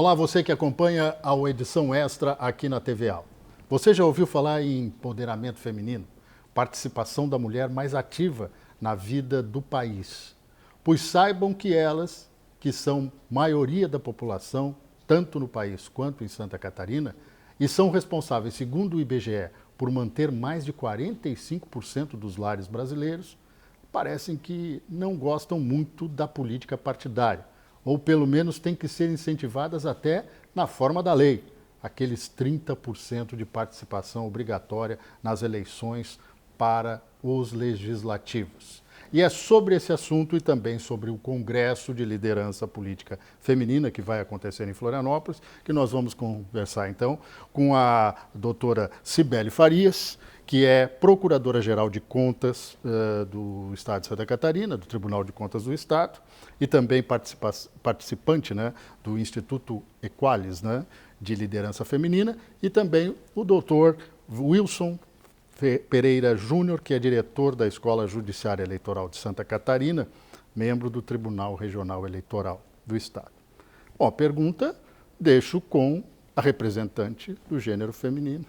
Olá, você que acompanha a edição extra aqui na TVA. Você já ouviu falar em empoderamento feminino? Participação da mulher mais ativa na vida do país. Pois saibam que elas, que são maioria da população, tanto no país quanto em Santa Catarina, e são responsáveis, segundo o IBGE, por manter mais de 45% dos lares brasileiros, parecem que não gostam muito da política partidária, ou pelo menos têm que ser incentivadas até na forma da lei, aqueles 30% de participação obrigatória nas eleições para os legislativos. E é sobre esse assunto e também sobre o Congresso de Liderança Política Feminina, que vai acontecer em Florianópolis, que nós vamos conversar então com a doutora Cibele Farias, que é Procuradora-Geral de Contas do Estado de Santa Catarina, do Tribunal de Contas do Estado, e também participante, né, do Instituto Equalis, né, de Liderança Feminina, e também o doutor Wilson Pereira Júnior, que é diretor da Escola Judiciária Eleitoral de Santa Catarina, membro do Tribunal Regional Eleitoral do Estado. Bom, a pergunta deixo com a representante do gênero feminino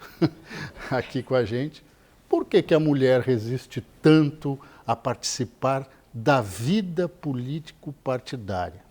aqui com a gente. Por que a mulher resiste tanto a participar da vida político-partidária?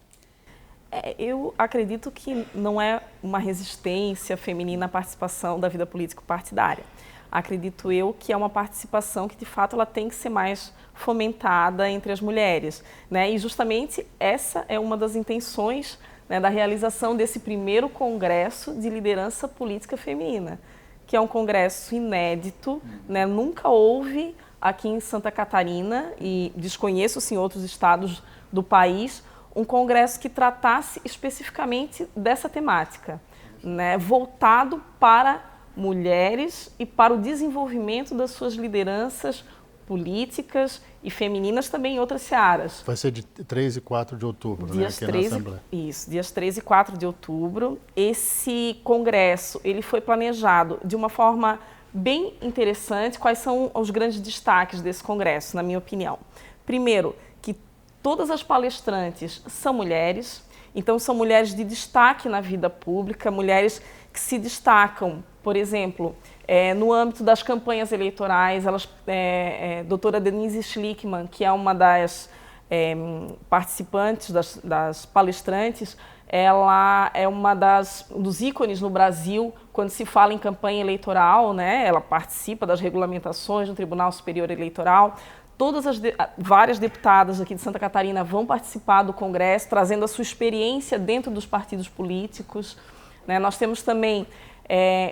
Eu acredito que não é uma resistência feminina à participação da vida político-partidária. Acredito eu que é uma participação que, de fato, ela tem que ser mais fomentada entre as mulheres, né? E justamente essa é uma das intenções, né, da realização desse primeiro Congresso de Liderança Política Feminina, que é um congresso inédito, né? Nunca houve aqui em Santa Catarina, e desconheço-se em outros estados do país, um congresso que tratasse especificamente dessa temática, né? Voltado para mulheres e para o desenvolvimento das suas lideranças políticas e femininas também em outras searas. Vai ser de 3 e 4 de outubro, dias, né, aqui 13, na Assembleia. Isso, dias 3 e 4 de outubro. Esse congresso ele foi planejado de uma forma bem interessante. Quais são os grandes destaques desse congresso, na minha opinião? Primeiro, que todas as palestrantes são mulheres, então são mulheres de destaque na vida pública, mulheres que se destacam, por exemplo, no âmbito das campanhas eleitorais. Doutora Denise Schlickman, que é uma das participantes, das palestrantes, ela é uma dos ícones no Brasil quando se fala em campanha eleitoral, né? Ela participa das regulamentações do Tribunal Superior Eleitoral. Várias deputadas aqui de Santa Catarina vão participar do Congresso, trazendo a sua experiência dentro dos partidos políticos, né? Nós temos também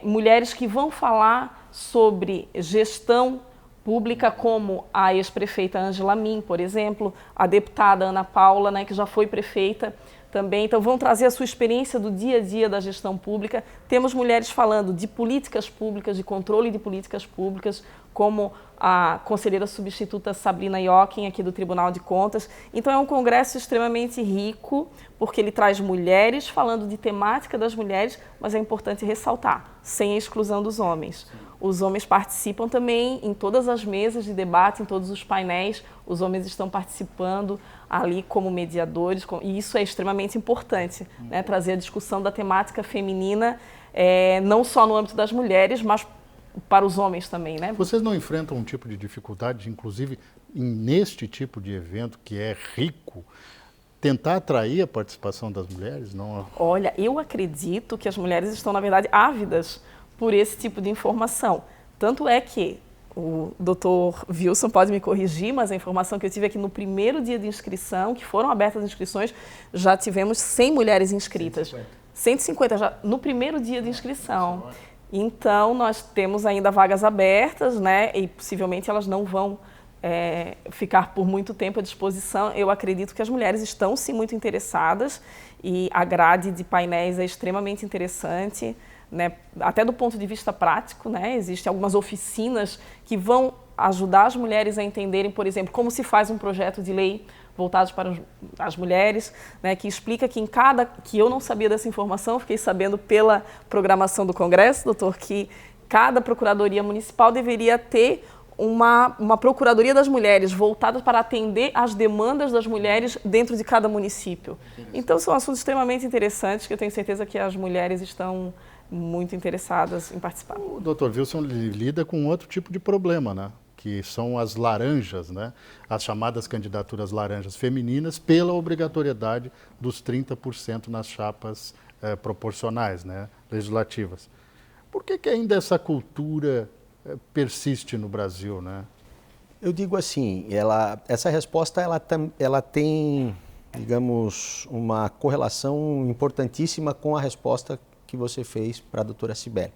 mulheres que vão falar sobre gestão pública, como a ex-prefeita Ângela Min, por exemplo, a deputada Ana Paula, né, que já foi prefeita também. Então, vão trazer a sua experiência do dia a dia da gestão pública. Temos mulheres falando de políticas públicas, de controle de políticas públicas, como a conselheira substituta Sabrina Jochen, aqui do Tribunal de Contas. Então, é um congresso extremamente rico, porque ele traz mulheres falando de temática das mulheres, mas é importante ressaltar, sem a exclusão dos homens. Os homens participam também em todas as mesas de debate, em todos os painéis. Os homens estão participando ali como mediadores, e isso é extremamente importante, né? Trazer a discussão da temática feminina, não só no âmbito das mulheres, mas para os homens também, né? Vocês não enfrentam um tipo de dificuldade, inclusive neste tipo de evento que é rico, tentar atrair a participação das mulheres? Não? Olha, eu acredito que as mulheres estão, na verdade, ávidas por esse tipo de informação. Tanto é que o doutor Wilson pode me corrigir, mas a informação que eu tive é que no primeiro dia de inscrição, que foram abertas as inscrições, já tivemos 100 mulheres inscritas. 150 já no primeiro dia de inscrição. Então, nós temos ainda vagas abertas, né? E possivelmente elas não vão ficar por muito tempo à disposição. Eu acredito que as mulheres estão, sim, muito interessadas, e a grade de painéis é extremamente interessante, né? Até do ponto de vista prático, né? Existem algumas oficinas que vão ajudar as mulheres a entenderem, por exemplo, como se faz um projeto de lei voltado para as mulheres, né? Que explica que que eu não sabia dessa informação, fiquei sabendo pela programação do Congresso, doutor, que cada Procuradoria Municipal deveria ter uma Procuradoria das Mulheres voltada para atender às demandas das mulheres dentro de cada município. Então, são assuntos extremamente interessantes que eu tenho certeza que as mulheres estão muito interessadas em participar. O Dr. Wilson lida com outro tipo de problema, né? Que são as laranjas, né? As chamadas candidaturas laranjas femininas, pela obrigatoriedade dos 30% nas chapas proporcionais, né? Legislativas. Por que ainda essa cultura persiste no Brasil, né? Eu digo assim, essa resposta ela tem, digamos, uma correlação importantíssima com a resposta que você fez para a doutora Cibele.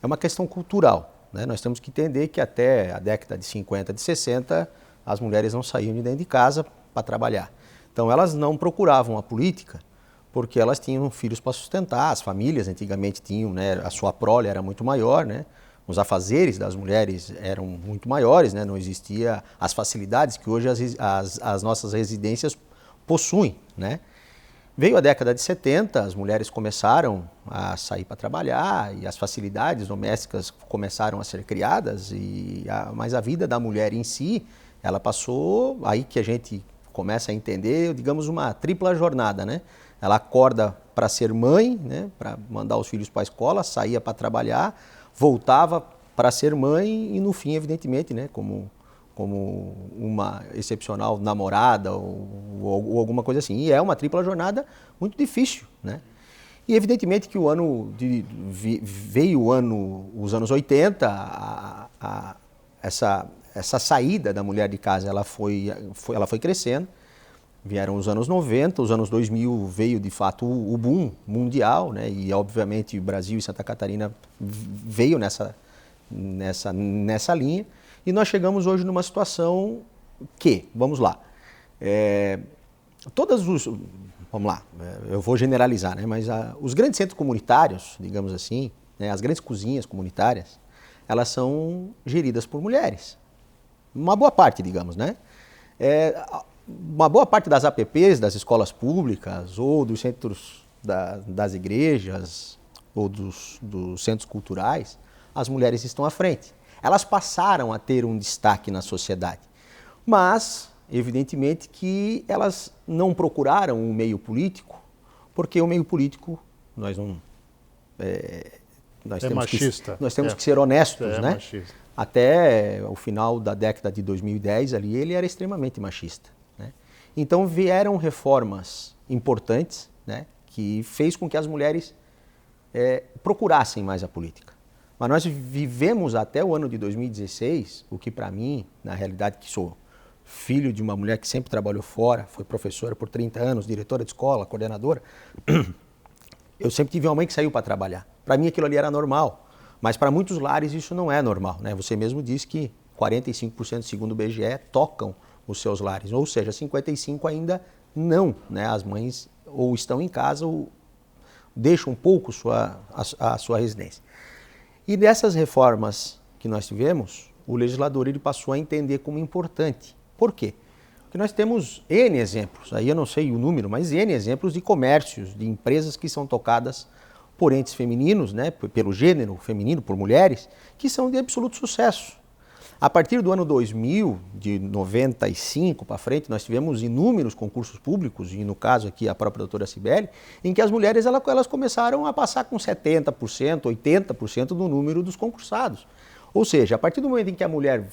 É uma questão cultural, né? Nós temos que entender que até a década de 50, de 60, as mulheres não saíam de dentro de casa para trabalhar. Então elas não procuravam a política porque elas tinham filhos para sustentar, as famílias antigamente tinham, né? A sua prole era muito maior, né? Os afazeres das mulheres eram muito maiores, né? Não existia as facilidades que hoje as nossas residências possuem, né? Veio a década de 70, as mulheres começaram a sair para trabalhar e as facilidades domésticas começaram a ser criadas, mas a vida da mulher em si, ela passou, aí que a gente começa a entender, digamos, uma tripla jornada, né? Ela acorda para ser mãe, né? Para mandar os filhos para a escola, saía para trabalhar, voltava para ser mãe e no fim, evidentemente, né? Como uma excepcional namorada ou alguma coisa assim. E é uma tripla jornada muito difícil, né? E evidentemente que veio os anos 80, essa saída da mulher de casa, ela foi crescendo. Vieram os anos 90, os anos 2000 veio de fato o boom mundial, né? E obviamente o Brasil e Santa Catarina veio nessa linha. E nós chegamos hoje numa situação que, vamos lá, vamos lá, eu vou generalizar, né? Mas os grandes centros comunitários, digamos assim, né? As grandes cozinhas comunitárias, elas são geridas por mulheres. Uma boa parte, digamos, né? Uma boa parte das APPs, das escolas públicas, ou dos centros das igrejas, ou dos centros culturais, as mulheres estão à frente. Elas passaram a ter um destaque na sociedade, mas, evidentemente, que elas não procuraram um meio político, porque o meio político, nós temos que ser honestos, né? Machista. Até o final da década de 2010, ali, ele era extremamente machista, né? Então, vieram reformas importantes, né? Que fez com que as mulheres procurassem mais a política. Mas nós vivemos até o ano de 2016, o que para mim, na realidade que sou filho de uma mulher que sempre trabalhou fora, foi professora por 30 anos, diretora de escola, coordenadora, eu sempre tive uma mãe que saiu para trabalhar. Para mim aquilo ali era normal, mas para muitos lares isso não é normal, né? Você mesmo disse que 45%, segundo o BGE, tocam os seus lares, ou seja, 55% ainda não, né? As mães ou estão em casa ou deixam um pouco a sua residência. E dessas reformas que nós tivemos, o legislador ele passou a entender como importante. Por quê? Porque nós temos N exemplos, aí eu não sei o número, mas N exemplos de comércios, de empresas que são tocadas por entes femininos, né, pelo gênero feminino, por mulheres, que são de absoluto sucesso. A partir do ano 2000, de 95 para frente, nós tivemos inúmeros concursos públicos, e no caso aqui a própria doutora Cibele, em que as mulheres elas começaram a passar com 70%, 80% do número dos concursados. Ou seja, a partir do momento em que a mulher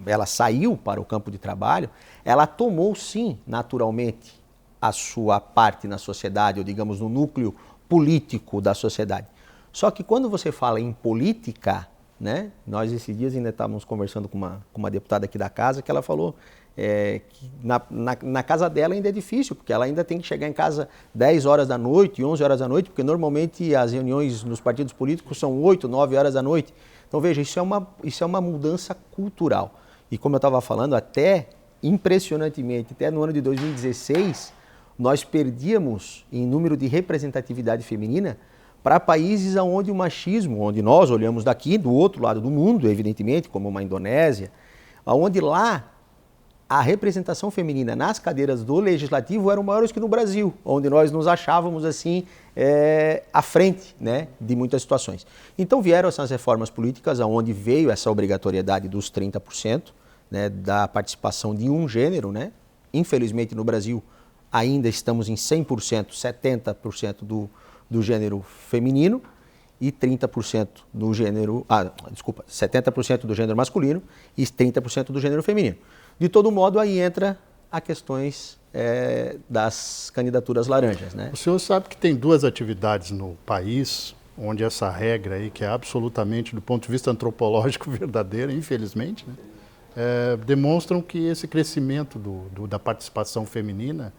ela saiu para o campo de trabalho, ela tomou sim, naturalmente, a sua parte na sociedade, ou digamos no núcleo político da sociedade. Só que quando você fala em política, né? Nós esses dias ainda estávamos conversando com uma deputada aqui da casa que ela falou que na casa dela ainda é difícil, porque ela ainda tem que chegar em casa 10 horas da noite, 11 horas da noite, porque normalmente as reuniões nos partidos políticos são 8, 9 horas da noite. Então veja, isso é uma mudança cultural. E como eu estava falando, até impressionantemente, até no ano de 2016, nós perdíamos em número de representatividade feminina para países onde o machismo, onde nós olhamos daqui, do outro lado do mundo, evidentemente, como uma Indonésia, onde lá a representação feminina nas cadeiras do Legislativo eram maiores que no Brasil, onde nós nos achávamos assim à frente, né, de muitas situações. Então vieram essas reformas políticas, onde veio essa obrigatoriedade dos 30%, né, da participação de um gênero, né? Infelizmente no Brasil ainda estamos em 100%, 70% do gênero feminino e 30% do gênero, 70% do gênero masculino e 30% do gênero feminino. De todo modo, aí entra a questões das candidaturas laranjas, né? O senhor sabe que tem duas atividades no país onde essa regra aí, que é absolutamente, do ponto de vista antropológico, verdadeira, infelizmente, né? Demonstram que esse crescimento da participação feminina,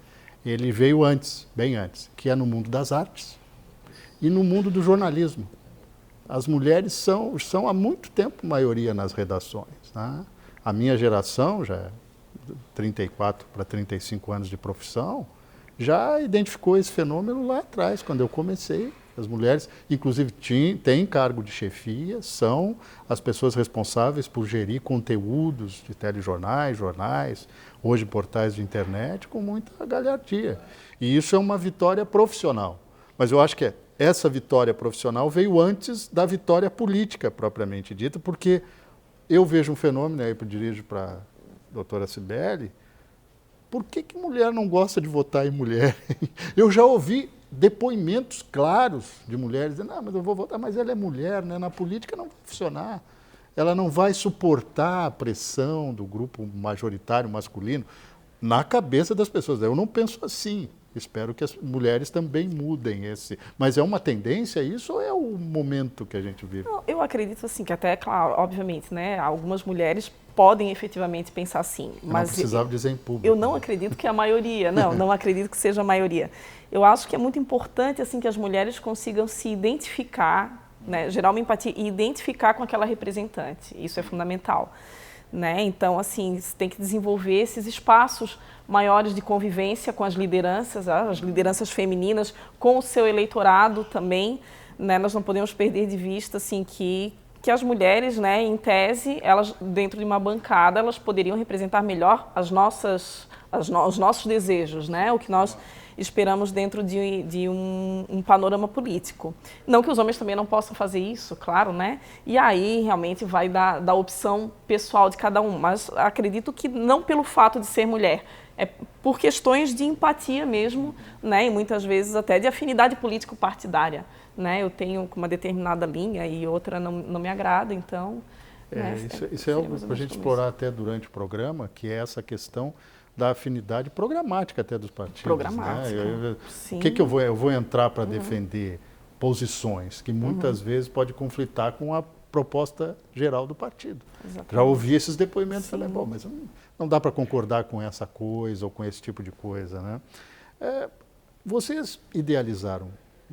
ele veio antes, bem antes, que é no mundo das artes e no mundo do jornalismo. As mulheres são há muito tempo maioria nas redações, né? A minha geração, já 34 para 35 anos de profissão, já identificou esse fenômeno lá atrás, quando eu comecei. As mulheres, inclusive, têm cargo de chefia, são as pessoas responsáveis por gerir conteúdos de telejornais, jornais, hoje portais de internet, com muita galhardia. E isso é uma vitória profissional. Mas eu acho que essa vitória profissional veio antes da vitória política, propriamente dita, porque eu vejo um fenômeno, aí eu dirijo para a doutora Cibele, por que mulher não gosta de votar em mulher? Eu já ouvi depoimentos claros de mulheres dizendo, mas eu vou votar, mas ela é mulher, né? Na política não vai funcionar. Ela não vai suportar a pressão do grupo majoritário masculino na cabeça das pessoas. Eu não penso assim. Espero que as mulheres também mudem esse. Mas é uma tendência isso ou é o momento que a gente vive? Não, eu acredito assim, que até, claro, obviamente, né, algumas mulheres podem efetivamente pensar assim. Mas não precisava dizer em público. Eu não acredito que é a maioria, não acredito que seja a maioria. Eu acho que é muito importante assim que as mulheres consigam se identificar, né, gerar uma empatia e identificar com aquela representante. Isso é fundamental. Né? Então, assim, tem que desenvolver esses espaços maiores de convivência com as lideranças femininas, com o seu eleitorado também. Né? Nós não podemos perder de vista assim, que as mulheres, né, em tese, elas, dentro de uma bancada, elas poderiam representar melhor os nossos desejos, né? O que nós esperamos dentro de um panorama político. Não que os homens também não possam fazer isso, claro, né? E aí realmente vai da opção pessoal de cada um, mas acredito que não pelo fato de ser mulher, é por questões de empatia mesmo, né? E muitas vezes até de afinidade político-partidária, né? Eu tenho uma determinada linha e outra não me agrada, então... Isso é algo para a gente explorar até durante o programa, que é essa questão da afinidade programática até dos partidos. Programática, né? O que eu vou entrar para defender posições que muitas vezes pode conflitar com a proposta geral do partido. Exatamente. Já ouvi esses depoimentos também, bom, mas não dá para concordar com essa coisa ou com esse tipo de coisa. Né? Vocês idealizaram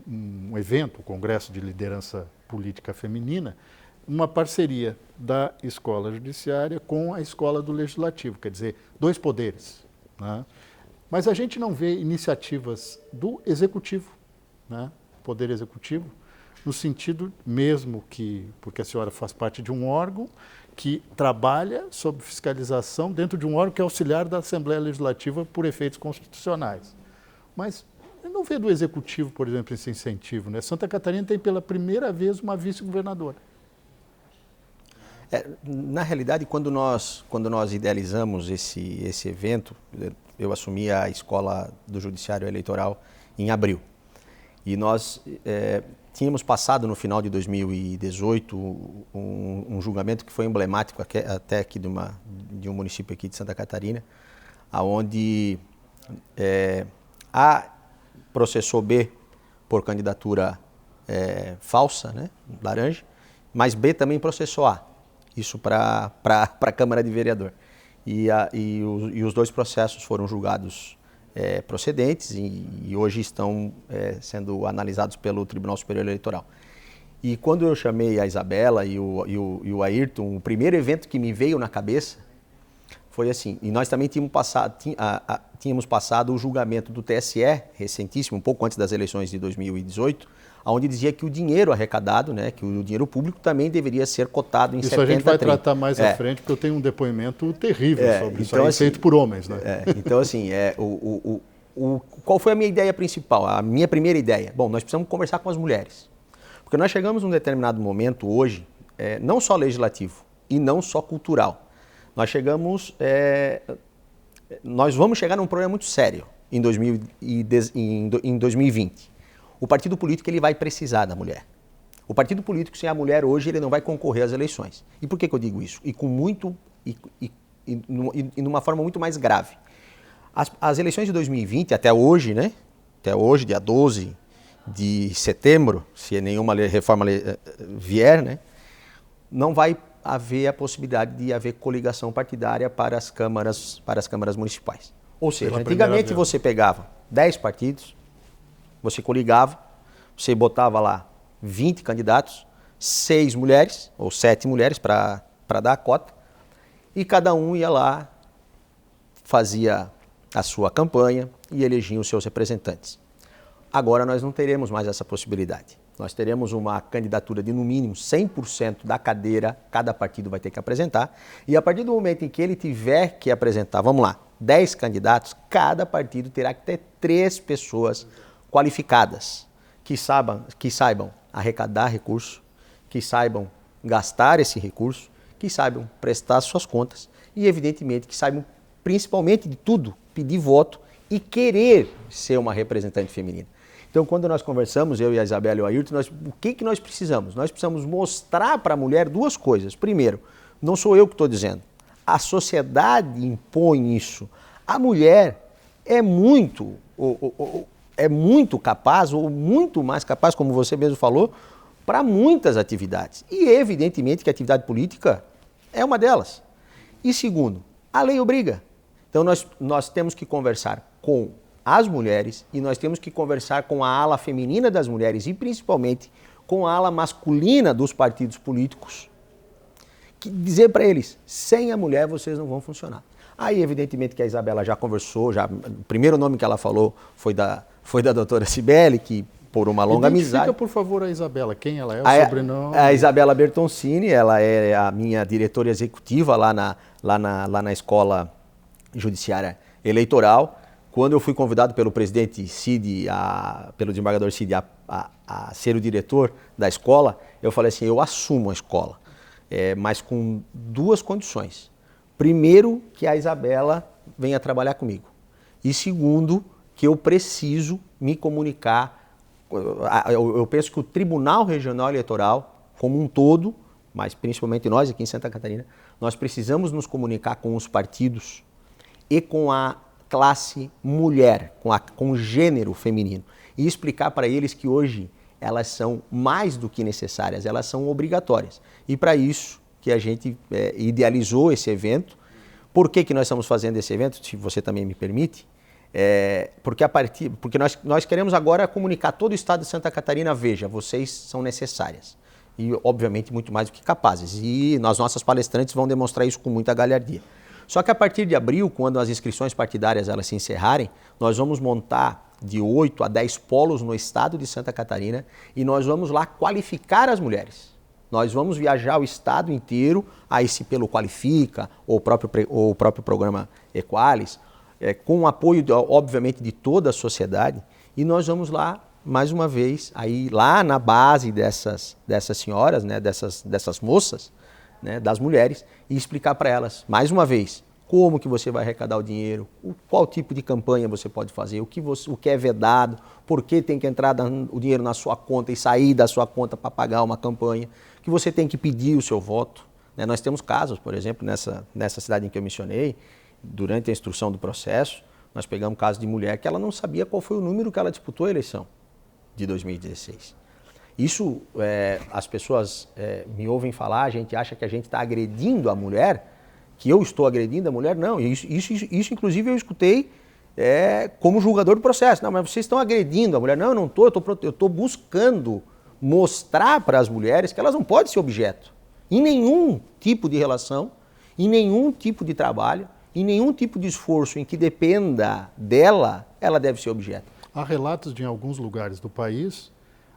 um evento, o Congresso de Liderança Política Feminina, uma parceria da Escola Judiciária com a Escola do Legislativo, quer dizer, dois poderes. Né? Mas a gente não vê iniciativas do Executivo, né? Poder Executivo, no sentido mesmo que, porque a senhora faz parte de um órgão que trabalha sob fiscalização dentro de um órgão que é auxiliar da Assembleia Legislativa por efeitos constitucionais. Mas não vê do Executivo, por exemplo, esse incentivo. Né? Santa Catarina tem pela primeira vez uma vice-governadora. Na realidade, quando nós idealizamos esse evento, eu assumi a Escola do Judiciário Eleitoral em abril. E nós tínhamos passado no final de 2018 um julgamento que foi emblemático até aqui de um município aqui de Santa Catarina, onde A processou B por candidatura falsa, né, laranja, mas B também processou A. Isso para a Câmara de Vereador. E os dois processos foram julgados procedentes e hoje estão sendo analisados pelo Tribunal Superior Eleitoral. E quando eu chamei a Isabela e o Ayrton, o primeiro evento que me veio na cabeça foi assim. E nós também tínhamos passado o julgamento do TSE, recentíssimo, um pouco antes das eleições de 2018, onde dizia que o dinheiro arrecadado, né, que o dinheiro público também deveria ser cotado em 70-30. Isso a gente vai tratar mais à frente, porque eu tenho um depoimento terrível sobre isso, assim, feito por homens. Né? Então, assim, qual foi a minha ideia principal, a minha primeira ideia? Bom, nós precisamos conversar com as mulheres. Porque nós chegamos num determinado momento hoje, não só legislativo e não só cultural. Nós vamos chegar num problema muito sério em 2020. O partido político ele vai precisar da mulher. O partido político sem a mulher hoje ele não vai concorrer às eleições. E por que eu digo isso? E numa forma muito mais grave. As eleições de 2020 até hoje, né? Até hoje, dia 12 de setembro, se nenhuma reforma vier, né? Não vai haver a possibilidade de haver coligação partidária para as câmaras municipais. Ou seja, antigamente você pegava 10 partidos, você coligava, você botava lá 20 candidatos, 6 mulheres, ou 7 mulheres para dar a cota, e cada um ia lá, fazia a sua campanha e elegia os seus representantes. Agora nós não teremos mais essa possibilidade. Nós teremos uma candidatura de no mínimo 100% da cadeira, cada partido vai ter que apresentar, e a partir do momento em que ele tiver que apresentar, vamos lá, 10 candidatos, cada partido terá que ter 3 pessoas qualificadas, que saibam arrecadar recurso, que saibam gastar esse recurso, que saibam prestar suas contas e, evidentemente, que saibam, principalmente de tudo, pedir voto e querer ser uma representante feminina. Então, quando nós conversamos, eu e a Isabela e o Ayrton, o que nós precisamos? Nós precisamos mostrar para a mulher 2 coisas. Primeiro, não sou eu que estou dizendo, a sociedade impõe isso. A mulher é muito capaz, ou muito mais capaz, como você mesmo falou, para muitas atividades. E evidentemente que a atividade política é uma delas. E segundo, a lei obriga. Então nós temos que conversar com as mulheres e nós temos que conversar com a ala feminina das mulheres e principalmente com a ala masculina dos partidos políticos, que dizer para eles, sem a mulher vocês não vão funcionar. Aí, evidentemente, que a Isabela já conversou, o primeiro nome que ela falou foi da doutora Cibele, que por uma longa amizade... Identifica, por favor, a Isabela, quem ela é, o sobrenome... A Isabela Bertoncini, ela é a minha diretora executiva lá na Escola Judiciária Eleitoral. Quando eu fui convidado pelo presidente Cid, pelo desembargador Cid, a ser o diretor da escola, eu falei assim, eu assumo a escola, mas com 2 condições. Primeiro, que a Isabela venha trabalhar comigo. E segundo, que eu preciso me comunicar. Eu penso que o Tribunal Regional Eleitoral, como um todo, mas principalmente nós aqui em Santa Catarina, nós precisamos nos comunicar com os partidos e com a classe mulher, com o gênero feminino. E explicar para eles que hoje elas são mais do que necessárias, elas são obrigatórias. E para isso que a gente idealizou esse evento. Por que nós estamos fazendo esse evento, se você também me permite? Porque nós queremos agora comunicar todo o estado de Santa Catarina, veja, vocês são necessárias. E, obviamente, muito mais do que capazes. E as nossas palestrantes vão demonstrar isso com muita galhardia. Só que a partir de abril, quando as inscrições partidárias elas se encerrarem, nós vamos montar de 8 a 10 polos no estado de Santa Catarina e nós vamos lá qualificar as mulheres. Nós vamos viajar o estado inteiro, a esse pelo Qualifica, ou o próprio programa Equalis, com o apoio, obviamente, de toda a sociedade, e nós vamos lá, mais uma vez, aí lá na base dessas senhoras, né, dessas moças, né, das mulheres, e explicar para elas, mais uma vez, como que você vai arrecadar o dinheiro, qual tipo de campanha você pode fazer, o que é vedado, por que tem que entrar o dinheiro na sua conta e sair da sua conta para pagar uma campanha, que você tem que pedir o seu voto. Né? Nós temos casos, por exemplo, nessa cidade em que eu mencionei, durante a instrução do processo, nós pegamos caso de mulher que ela não sabia qual foi o número que ela disputou a eleição de 2016. Isso, as pessoas me ouvem falar, a gente acha que a gente está agredindo a mulher, que eu estou agredindo a mulher, não. Isso inclusive, eu escutei como julgador do processo. Não, mas vocês estão agredindo a mulher. Não, eu não estou, eu estou buscando mostrar para as mulheres que elas não podem ser objeto em nenhum tipo de relação, em nenhum tipo de trabalho, em nenhum tipo de esforço em que dependa dela, ela deve ser objeto. Há relatos de em alguns lugares do país,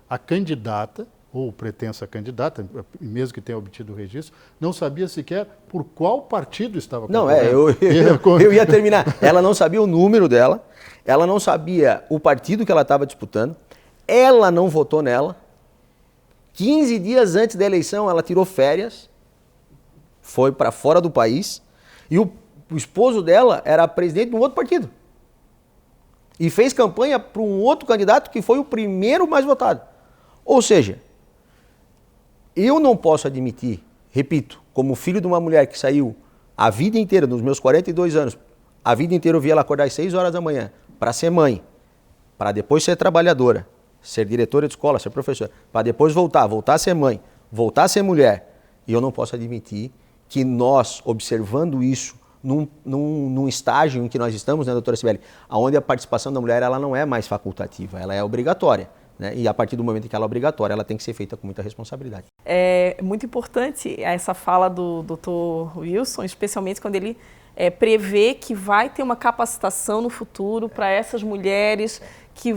a candidata, ou pretensa candidata, mesmo que tenha obtido o registro, não sabia sequer por qual partido estava Não, concorrendo. eu ia terminar. Ela não sabia o número dela, ela não sabia o partido que ela estava disputando, ela não votou nela. 15 dias antes da eleição, ela tirou férias, foi para fora do país, e o esposo dela era presidente de um outro partido. E fez campanha para um outro candidato que foi o primeiro mais votado. Ou seja, eu não posso admitir, repito, como filho de uma mulher que saiu a vida inteira, nos meus 42 anos, a vida inteira eu via ela acordar às 6 horas da manhã para ser mãe, para depois ser trabalhadora, ser diretora de escola, ser professora, para depois voltar a ser mãe, voltar a ser mulher. E eu não posso admitir que nós, observando isso num estágio em que nós estamos, né, doutora Cibele, onde a participação da mulher ela não é mais facultativa, ela é obrigatória. Né? E a partir do momento em que ela é obrigatória, ela tem que ser feita com muita responsabilidade. É muito importante essa fala do Dr. Wilson, especialmente quando ele prevê que vai ter uma capacitação no futuro para essas mulheres que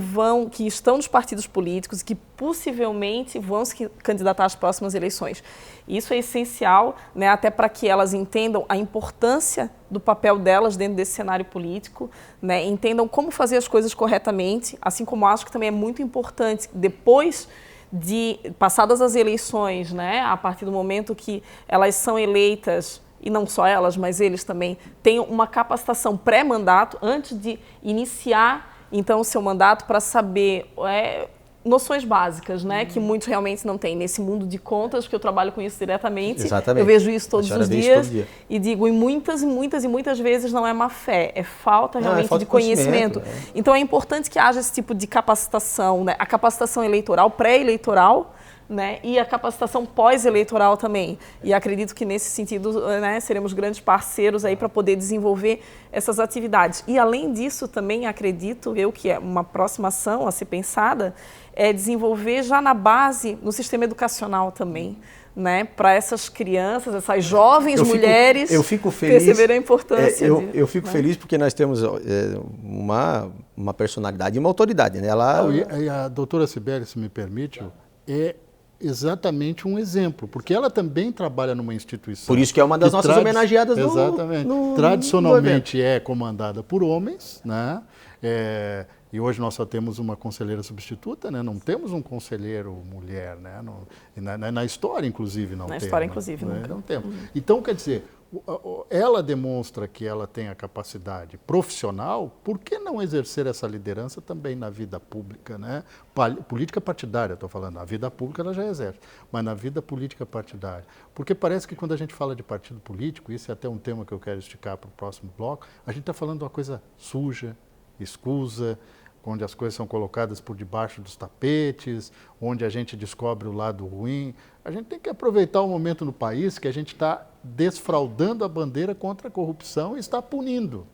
estão nos partidos políticos e que possivelmente vão se candidatar às próximas eleições. Isso é essencial, né, até para que elas entendam a importância do papel delas dentro desse cenário político, né, entendam como fazer as coisas corretamente, assim como acho que também é muito importante, depois de passadas as eleições, né, a partir do momento que elas são eleitas, e não só elas, mas eles também, tenham uma capacitação pré-mandato antes de iniciar então o seu mandato para saber noções básicas, né, que muitos realmente não têm. Nesse mundo de contas, que eu trabalho com isso diretamente, exatamente. Eu vejo isso todos os dias e digo, e muitas vezes não é má fé, é falta realmente de conhecimento. Então é importante que haja esse tipo de capacitação, né, a capacitação eleitoral, pré-eleitoral, né, e a capacitação pós-eleitoral também. E acredito que nesse sentido, né, seremos grandes parceiros aí para poder desenvolver essas atividades. E além disso também acredito eu que é uma próxima ação a ser pensada é desenvolver já na base, no sistema educacional também, né, para essas crianças, essas jovens mulheres perceberem a importância disso. Eu fico feliz porque nós temos uma personalidade e uma autoridade. Né? E a doutora Cibele, se me permite, é exatamente um exemplo, porque ela também trabalha numa instituição. Por isso que é uma das nossas homenageadas exatamente. Tradicionalmente é comandada por homens, né? E hoje nós só temos uma conselheira substituta, né? Não temos um conselheiro mulher, né? Na história, inclusive, não temos. Na história, inclusive, né? nunca. Não temos. Então, quer dizer, ela demonstra que ela tem a capacidade profissional, por que não exercer essa liderança também na vida pública, né? Política partidária, estou falando, a vida pública ela já exerce, mas na vida política partidária. Porque parece que quando a gente fala de partido político, isso é até um tema que eu quero esticar para o próximo bloco, a gente está falando de uma coisa suja, escusa, onde as coisas são colocadas por debaixo dos tapetes, onde a gente descobre o lado ruim. A gente tem que aproveitar o momento no país que a gente está desfraudando a bandeira contra a corrupção e está punindo.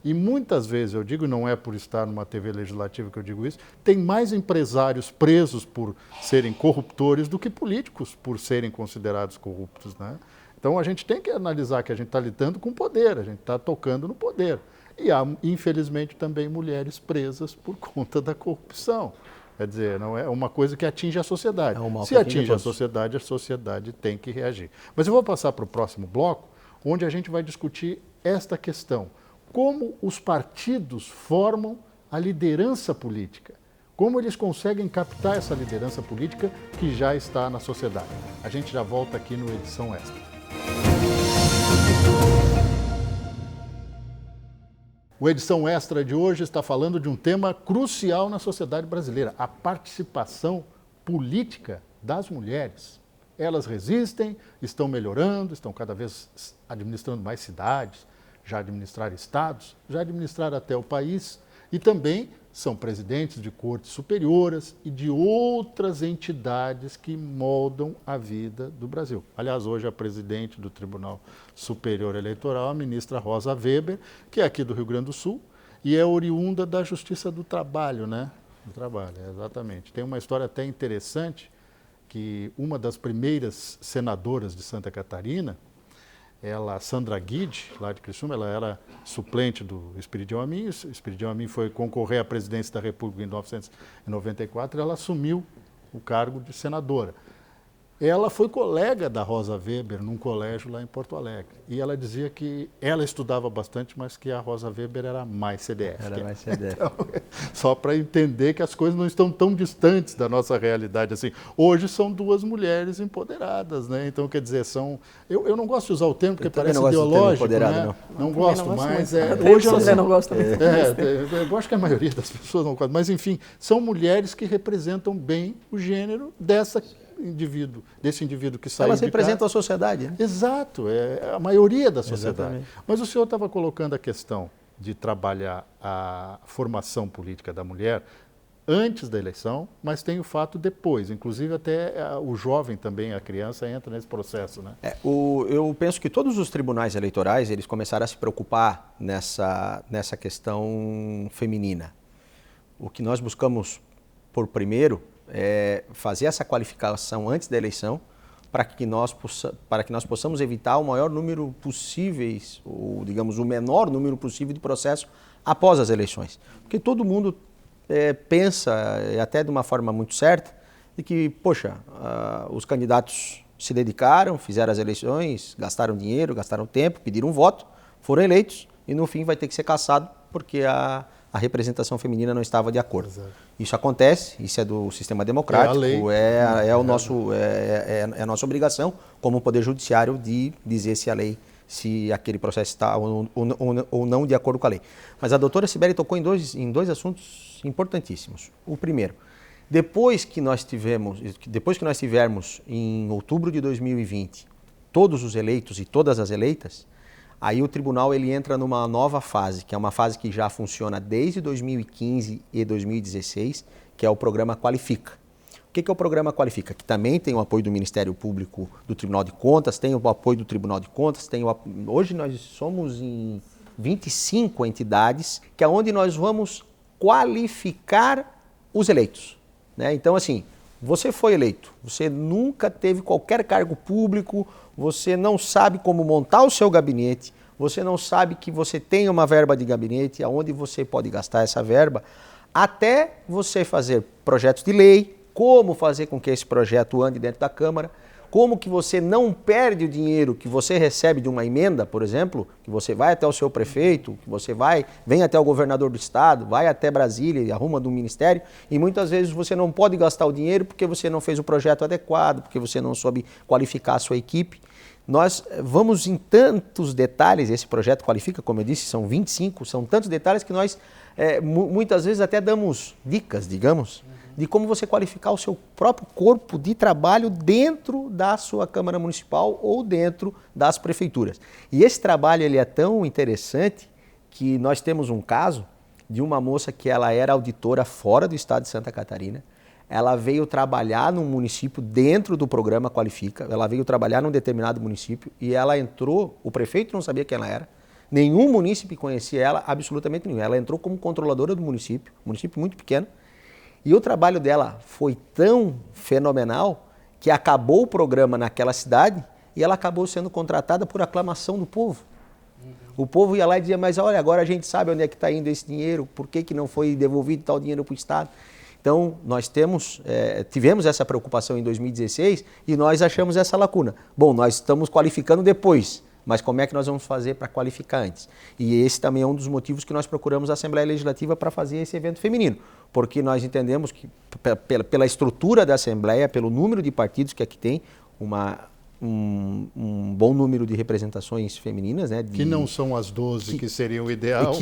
E muitas vezes, eu digo, não é por estar numa TV legislativa que eu digo isso, tem mais empresários presos por serem corruptores do que políticos por serem considerados corruptos, né? Então a gente tem que analisar que a gente está lidando com poder, a gente está tocando no poder. E há, infelizmente, também mulheres presas por conta da corrupção. Quer dizer, não é uma coisa que atinge a sociedade. Se atinge a sociedade tem que reagir. Mas eu vou passar para o próximo bloco, onde a gente vai discutir esta questão. Como os partidos formam a liderança política. Como eles conseguem captar essa liderança política que já está na sociedade. A gente já volta aqui no Edição Extra. O Edição Extra de hoje está falando de um tema crucial na sociedade brasileira, a participação política das mulheres. Elas resistem, estão melhorando, estão cada vez administrando mais cidades, já administraram estados, já administraram até o país e também são presidentes de cortes superiores e de outras entidades que moldam a vida do Brasil. Aliás, hoje a presidente do Tribunal Superior Eleitoral, a ministra Rosa Weber, que é aqui do Rio Grande do Sul e é oriunda da Justiça do Trabalho, né? Do trabalho, exatamente. Tem uma história até interessante que uma das primeiras senadoras de Santa Catarina, a Sandra Guide, lá de Criciúma, ela era suplente do Espiridião Amin. O Espiridião Amin foi concorrer à presidência da República em 1994 e ela assumiu o cargo de senadora. Ela foi colega da Rosa Weber num colégio lá em Porto Alegre. E ela dizia que ela estudava bastante, mas que a Rosa Weber era mais CDF. Era mais CDF. Então, só para entender que as coisas não estão tão distantes da nossa realidade assim. Hoje são duas mulheres empoderadas, né? Então, quer dizer, são... Eu não gosto de usar o termo porque parece ideológico, né? Não gosto, mas... Hoje eu não gosto também. Eu acho que a maioria das pessoas não gosta. Mas, enfim, são mulheres que representam bem o gênero desse indivíduo que saiu de casa. Elas representam a sociedade, né? Exato, é a maioria da sociedade. Exatamente. Mas o senhor estava colocando a questão de trabalhar a formação política da mulher antes da eleição, mas tem o fato depois. Inclusive até o jovem também, a criança, entra nesse processo, né? Eu penso que todos os tribunais eleitorais eles começaram a se preocupar nessa questão feminina. O que nós buscamos por primeiro é fazer essa qualificação antes da eleição para que nós possamos evitar o maior número possível, ou digamos o menor número possível de processos após as eleições. Porque todo mundo pensa, até de uma forma muito certa, de que, poxa, os candidatos se dedicaram, fizeram as eleições, gastaram dinheiro, gastaram tempo, pediram um voto, foram eleitos e no fim vai ter que ser cassado porque a representação feminina não estava de acordo. Exato. Isso acontece, isso é do sistema democrático, é a nossa obrigação como Poder Judiciário de dizer se aquele processo está ou não de acordo com a lei. Mas a doutora Sibeli tocou em dois assuntos importantíssimos. O primeiro, depois que nós tivermos em outubro de 2020 todos os eleitos e todas as eleitas, aí o tribunal ele entra numa nova fase, que é uma fase que já funciona desde 2015 e 2016, que é o programa Qualifica. O que é o programa Qualifica? Que também tem o apoio do Ministério Público, do Tribunal de Contas, tem o apoio do Tribunal de Contas, hoje nós somos em 25 entidades, que é onde nós vamos qualificar os eleitos, né? Então, assim, você foi eleito, você nunca teve qualquer cargo público, você não sabe como montar o seu gabinete, você não sabe que você tem uma verba de gabinete, aonde você pode gastar essa verba, até você fazer projetos de lei, como fazer com que esse projeto ande dentro da Câmara, como que você não perde o dinheiro que você recebe de uma emenda, por exemplo, que você vai até o seu prefeito, que você vem até o governador do estado, vai até Brasília e arruma do ministério, e muitas vezes você não pode gastar o dinheiro porque você não fez o projeto adequado, porque você não soube qualificar a sua equipe. Nós vamos em tantos detalhes, esse projeto Qualifica, como eu disse, são 25, são tantos detalhes que nós muitas vezes até damos dicas, digamos, de como você qualificar o seu próprio corpo de trabalho dentro da sua Câmara Municipal ou dentro das prefeituras. E esse trabalho ele é tão interessante que nós temos um caso de uma moça que ela era auditora fora do estado de Santa Catarina. Ela veio trabalhar num município dentro do programa Qualifica, ela veio trabalhar num determinado município e ela entrou, o prefeito não sabia quem ela era, nenhum munícipe conhecia ela, absolutamente nenhum. Ela entrou como controladora do município, município muito pequeno, e o trabalho dela foi tão fenomenal que acabou o programa naquela cidade e ela acabou sendo contratada por aclamação do povo. O povo ia lá e dizia, mas olha, agora a gente sabe onde é que está indo esse dinheiro, por que não foi devolvido tal dinheiro para o Estado? Então, nós tivemos essa preocupação em 2016 e nós achamos essa lacuna. Bom, nós estamos qualificando depois, mas como é que nós vamos fazer para qualificar antes? E esse também é um dos motivos que nós procuramos a Assembleia Legislativa para fazer esse evento feminino, porque nós entendemos que, pela estrutura da Assembleia, pelo número de partidos que aqui tem, um bom número de representações femininas, né? Que não são as 12 que seriam o ideal,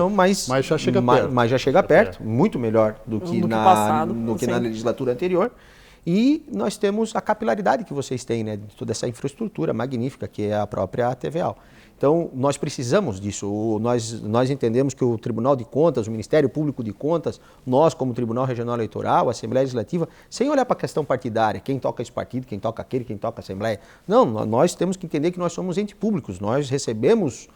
mas já chega perto. Mas já chega perto, muito melhor do que na legislatura anterior. E nós temos a capilaridade que vocês têm, né? De toda essa infraestrutura magnífica que é a própria TVA. Então, nós precisamos disso. Nós entendemos que o Tribunal de Contas, o Ministério Público de Contas, nós como Tribunal Regional Eleitoral, a Assembleia Legislativa, sem olhar para a questão partidária, quem toca esse partido, quem toca aquele, quem toca a Assembleia. Não, nós temos que entender que nós somos entes públicos, nós recebemos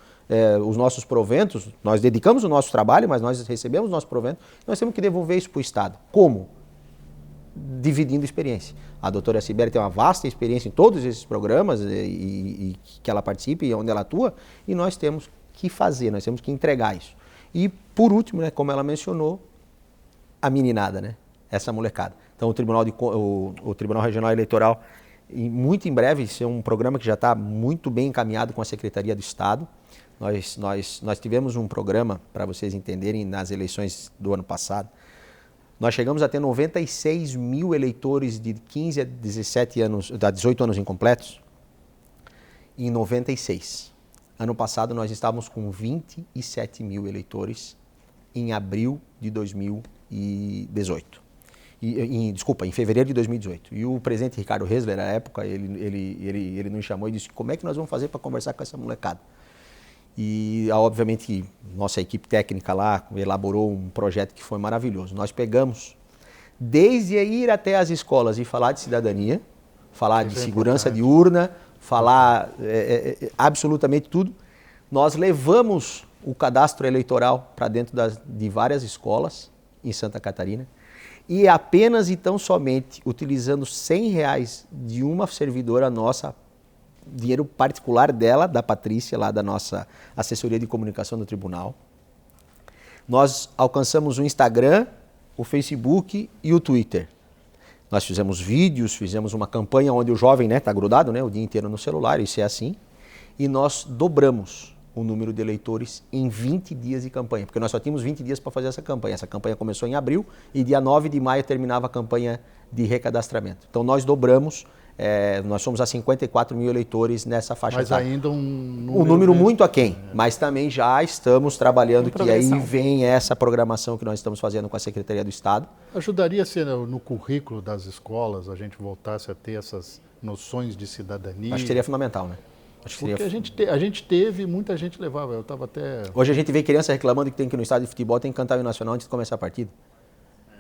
os nossos proventos, nós dedicamos o nosso trabalho, mas nós recebemos o nosso provento, nós temos que devolver isso para o Estado. Como? dividindo experiência. A doutora Sibeli tem uma vasta experiência em todos esses programas e que ela participa e onde ela atua, e nós temos que fazer, nós temos que entregar isso. E, por último, né, como ela mencionou, a meninada, né, essa molecada. Então, o Tribunal Regional Eleitoral, muito em breve, isso é um programa que já está muito bem encaminhado com a Secretaria do Estado. Nós tivemos um programa, para vocês entenderem, nas eleições do ano passado. Nós chegamos a ter 96 mil eleitores de 15 a 17 anos, a 18 anos incompletos, em 96. Ano passado nós estávamos com 27 mil eleitores em abril de 2018. Desculpa, em fevereiro de 2018. E o presidente Ricardo Hesler, na época, ele nos chamou e disse: como é que nós vamos fazer para conversar com essa molecada? E, obviamente, nossa equipe técnica lá elaborou um projeto que foi maravilhoso. Nós pegamos, desde ir até as escolas e falar de cidadania, falar de segurança de urna, falar absolutamente tudo, nós levamos o cadastro eleitoral para dentro de várias escolas em Santa Catarina e apenas e tão somente utilizando R$100 de uma servidora nossa, dinheiro particular dela, da Patrícia, lá da nossa assessoria de comunicação do tribunal. Nós alcançamos o Instagram, o Facebook e o Twitter. Nós fizemos vídeos, fizemos uma campanha onde o jovem está grudado, o dia inteiro no celular, isso é assim, e nós dobramos o número de eleitores em 20 dias de campanha, porque nós só tínhamos 20 dias para fazer essa campanha. Essa campanha começou em abril e dia 9 de maio terminava a campanha de recadastramento. Então nós dobramos. Nós somos a 54 mil eleitores nessa faixa etária. Mas ainda um número muito aquém, mas também já estamos trabalhando, que aí vem essa programação que nós estamos fazendo com a Secretaria do Estado. Ajudaria se no currículo das escolas a gente voltasse a ter essas noções de cidadania? Acho que seria fundamental, né? Porque a gente teve, muita gente levava, eu estava até... Hoje a gente vê criança reclamando que tem que ir no estádio de futebol, tem que cantar o hino nacional antes de começar a partida.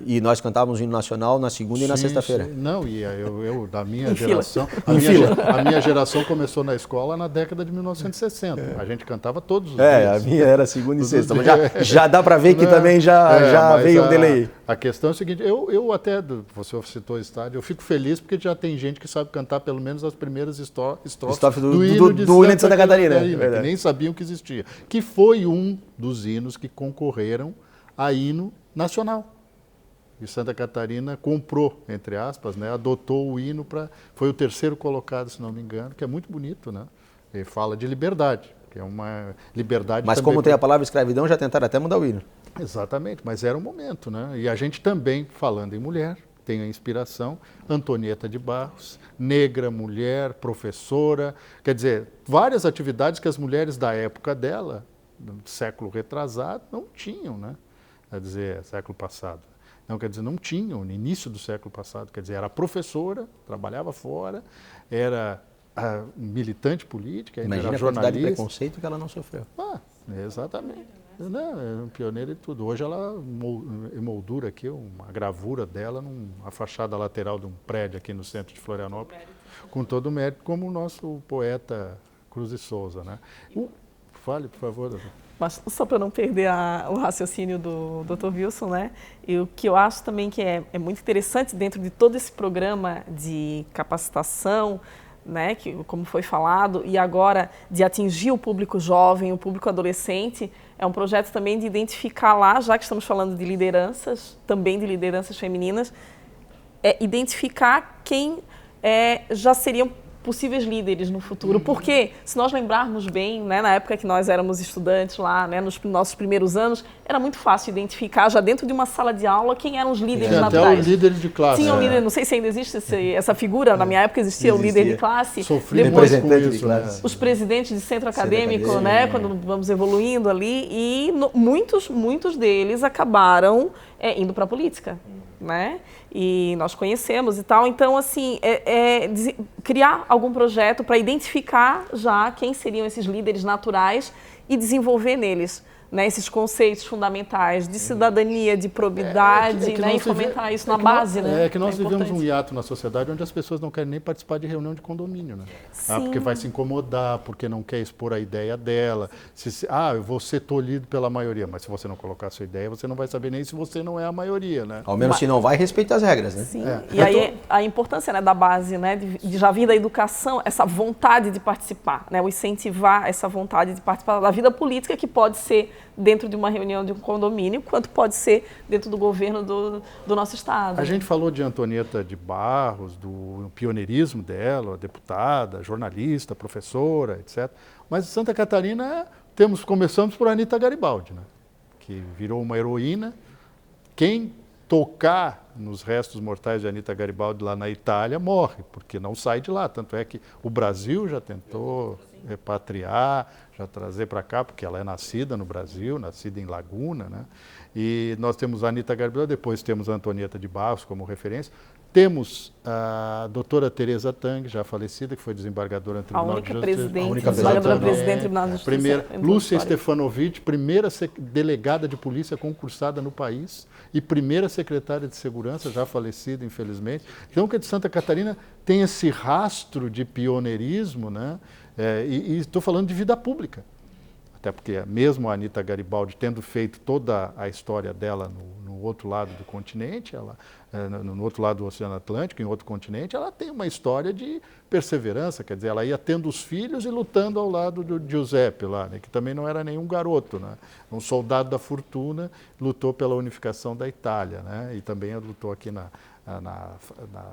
E nós cantávamos o hino nacional na segunda e na sexta-feira. Não, e eu da minha geração, a minha geração começou na escola na década de 1960. A gente cantava todos os dias. A minha era segunda e sexta, mas já dá para ver que também já veio um delay. A questão é o seguinte, eu até, você citou estádio, eu fico feliz porque já tem gente que sabe cantar pelo menos as primeiras estrofes do hino de Santa Catarina, que nem sabiam que existia. Que foi um dos hinos que concorreram a hino nacional. E Santa Catarina comprou, entre aspas, adotou o hino foi o terceiro colocado, se não me engano, que é muito bonito, né? Ele fala de liberdade, que é uma liberdade. Mas como tem a palavra escravidão, já tentaram até mudar o hino. Exatamente, mas era um momento, né? E a gente também, falando em mulher, tem a inspiração, Antonieta de Barros, negra, mulher, professora, quer dizer, várias atividades que as mulheres da época dela, do século retrasado, não tinham, né? Quer dizer, século passado. Não, quer dizer, não tinham, no início do século passado, quer dizer, era professora, trabalhava fora, era militante política, ainda era jornalista. Imagina a quantidade de preconceito que ela não sofreu. Exatamente. Era um pioneiro em tudo. Hoje ela emoldura aqui uma gravura dela numa fachada lateral de um prédio aqui no centro de Florianópolis, com todo o mérito, como o nosso poeta Cruz de Souza, né? Fale, por favor, doutor. Mas só para não perder o raciocínio do Dr. Wilson, né? E o que eu acho também que é muito interessante dentro de todo esse programa de capacitação, né, que, como foi falado, e agora de atingir o público jovem, o público adolescente, é um projeto também de identificar lá, já que estamos falando de lideranças, também de lideranças femininas, identificar quem já seriam possíveis líderes no futuro. Porque, se nós lembrarmos bem, né, na época que nós éramos estudantes lá, né, nos nossos primeiros anos, era muito fácil identificar, já dentro de uma sala de aula, quem eram os líderes naturais. Até os líderes de classe. Tinha um líder, não sei se ainda existe essa figura, na minha época existia o líder de classe. Sofri representante de classe. Os presidentes de centro acadêmico, né, quando vamos evoluindo ali, e muitos deles acabaram indo para a política. Né? E nós conhecemos e tal, então assim, criar algum projeto para identificar já quem seriam esses líderes naturais e desenvolver neles, né, esses conceitos fundamentais de cidadania, de probidade, né, e fomentar isso na base, né? É que nós vivemos um hiato na sociedade onde as pessoas não querem nem participar de reunião de condomínio, né? Porque vai se incomodar, porque não quer expor a ideia dela. Eu vou ser tolhido pela maioria, mas se você não colocar a sua ideia, você não vai saber nem se você não é a maioria, né? Ao menos se não vai, respeita as regras, né? Sim. E aí a importância, né, da base, né, de já vir da educação, essa vontade de participar, né, o incentivar essa vontade de participar da vida política, que pode ser dentro de uma reunião de um condomínio, quanto pode ser dentro do governo do nosso estado. A gente falou de Antonieta de Barros, do pioneirismo dela, deputada, jornalista, professora, etc. Mas em Santa Catarina começamos por Anita Garibaldi, né? Que virou uma heroína. Quem tocar nos restos mortais de Anita Garibaldi lá na Itália morre, porque não sai de lá. Tanto é que o Brasil já tentou repatriar, já trazer para cá, porque ela é nascida no Brasil, nascida em Laguna, né? E nós temos a Anita Garibaldi, depois temos a Antonieta de Barros como referência. Temos a doutora Teresa Tang, já falecida, que foi desembargadora no Tribunal de Justiça. A única desembargadora presidente do Tribunal de Justiça. Primeira, Lúcia Stefanovic, primeira delegada de polícia concursada no país e primeira secretária de segurança, já falecida, infelizmente. Então, que de Santa Catarina tem esse rastro de pioneirismo, né? E estou falando de vida pública. Até porque mesmo a Anita Garibaldi tendo feito toda a história dela no outro lado do continente, no outro lado do Oceano Atlântico, em outro continente, ela tem uma história de perseverança, quer dizer, ela ia tendo os filhos e lutando ao lado do Giuseppe lá, né, que também não era nenhum garoto, né, um soldado da fortuna, lutou pela unificação da Itália, né, e também lutou aqui na